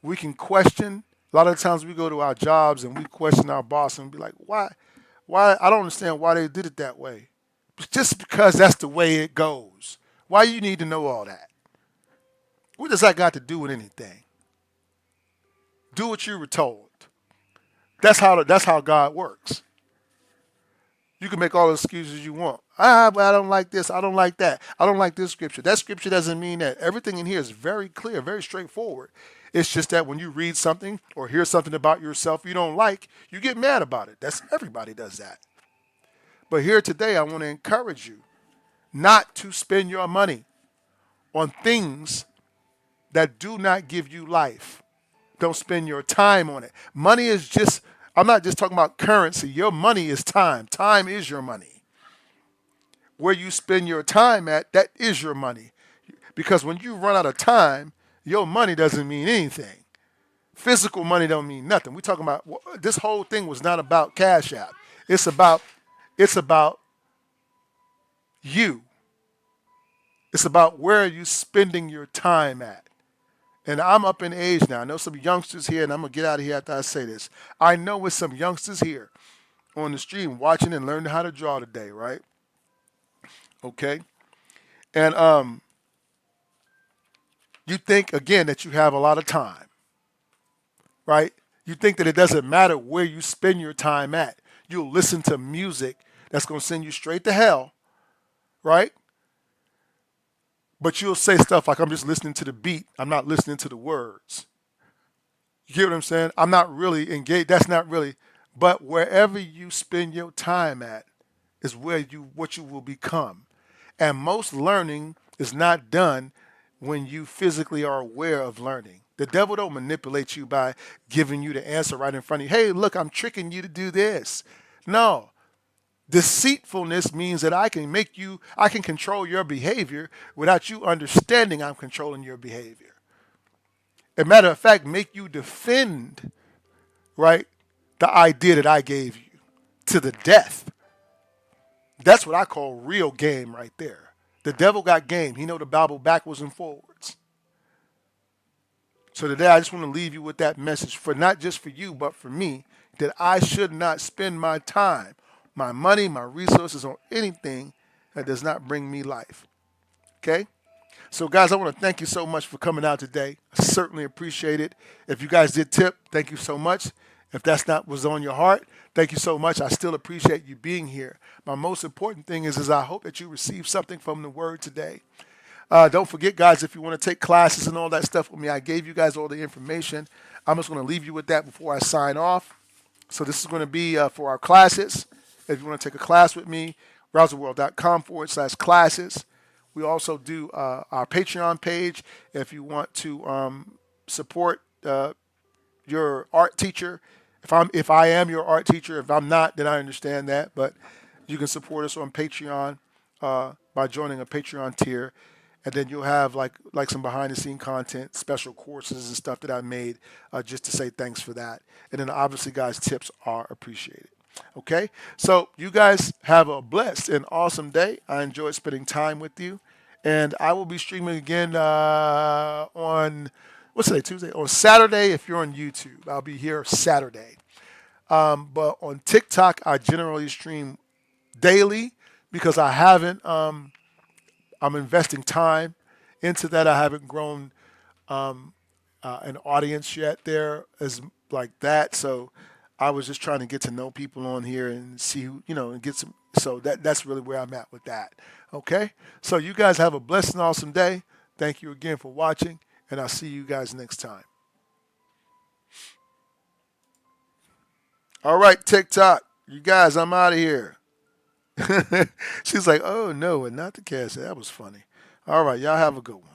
We can question. A lot of times we go to our jobs and we question our boss and be like, why, I don't understand why they did it that way. Just because that's the way it goes. Why you need to know all that? What does that got to do with anything? Do what you were told. That's how God works. You can make all the excuses you want. But I don't like this. I don't like that. I don't like this scripture. That scripture doesn't mean that. Everything in here is very clear, very straightforward. It's just that when you read something or hear something about yourself you don't like, you get mad about it. Everybody does that. But here today, I want to encourage you not to spend your money on things that do not give you life. Don't spend your time on it. Money is just, I'm not just talking about currency. Your money is time. Time is your money. Where you spend your time at, that is your money. Because when you run out of time, your money doesn't mean anything. Physical money don't mean nothing. We're talking about this whole thing was not about Cash App. It's about you. It's about where are you spending your time at. And I'm up in age now. I know some youngsters here, and I'm gonna get out of here after I say this. I know with some youngsters here on the stream watching and learning how to draw today, right? Okay. And you think again that you have a lot of time, right? You think that it doesn't matter where you spend your time at. You'll listen to music that's gonna send you straight to hell, right? But you'll say stuff like, I'm just listening to the beat. I'm not listening to the words. You get what I'm saying? I'm not really engaged. That's not really. But wherever you spend your time at is where what you will become. And most learning is not done when you physically are aware of learning. The devil don't manipulate you by giving you the answer right in front of you. Hey, look, I'm tricking you to do this. No. Deceitfulness means that I can control your behavior without you understanding I'm controlling your behavior. As a matter of fact, make you defend, right, the idea that I gave you to the death. That's what I call real game right there. The devil got game. He know the Bible backwards and forwards. So today I just want to leave you with that message for not just for you, but for me, that I should not spend my time, my money, my resources on anything that does not bring me life. Okay? So guys, I want to thank you so much for coming out today. I certainly appreciate it. If you guys did tip, thank you so much. If that's not was on your heart, thank you so much. I still appreciate you being here. My most important thing is I hope that you receive something from the word today. Don't forget, guys, if you want to take classes and all that stuff with me, I gave you guys all the information. I'm just going to leave you with that before I sign off. So this is going to be for our classes. If you want to take a class with me, browserworld.com/classes. We also do our Patreon page if you want to support your art teacher. If I am your art teacher, if I'm not, then I understand that. But you can support us on Patreon by joining a Patreon tier, and then you'll have like some behind the scene content, special courses and stuff that I made just to say thanks for that. And then obviously, guys, tips are appreciated. Okay, so you guys have a blessed and awesome day. I enjoyed spending time with you, and I will be streaming again on what's today, Tuesday? On Saturday, if you're on YouTube, I'll be here Saturday. But on TikTok, I generally stream daily because I haven't. I'm investing time into that. I haven't grown an audience yet there as like that. So I was just trying to get to know people on here and see who, and get some. So that's really where I'm at with that. Okay. So you guys have a blessed and awesome day. Thank you again for watching, and I'll see you guys next time. All right, TikTok. You guys, I'm out of here. She's like, oh no, and not the cash. That was funny. All right, y'all have a good one.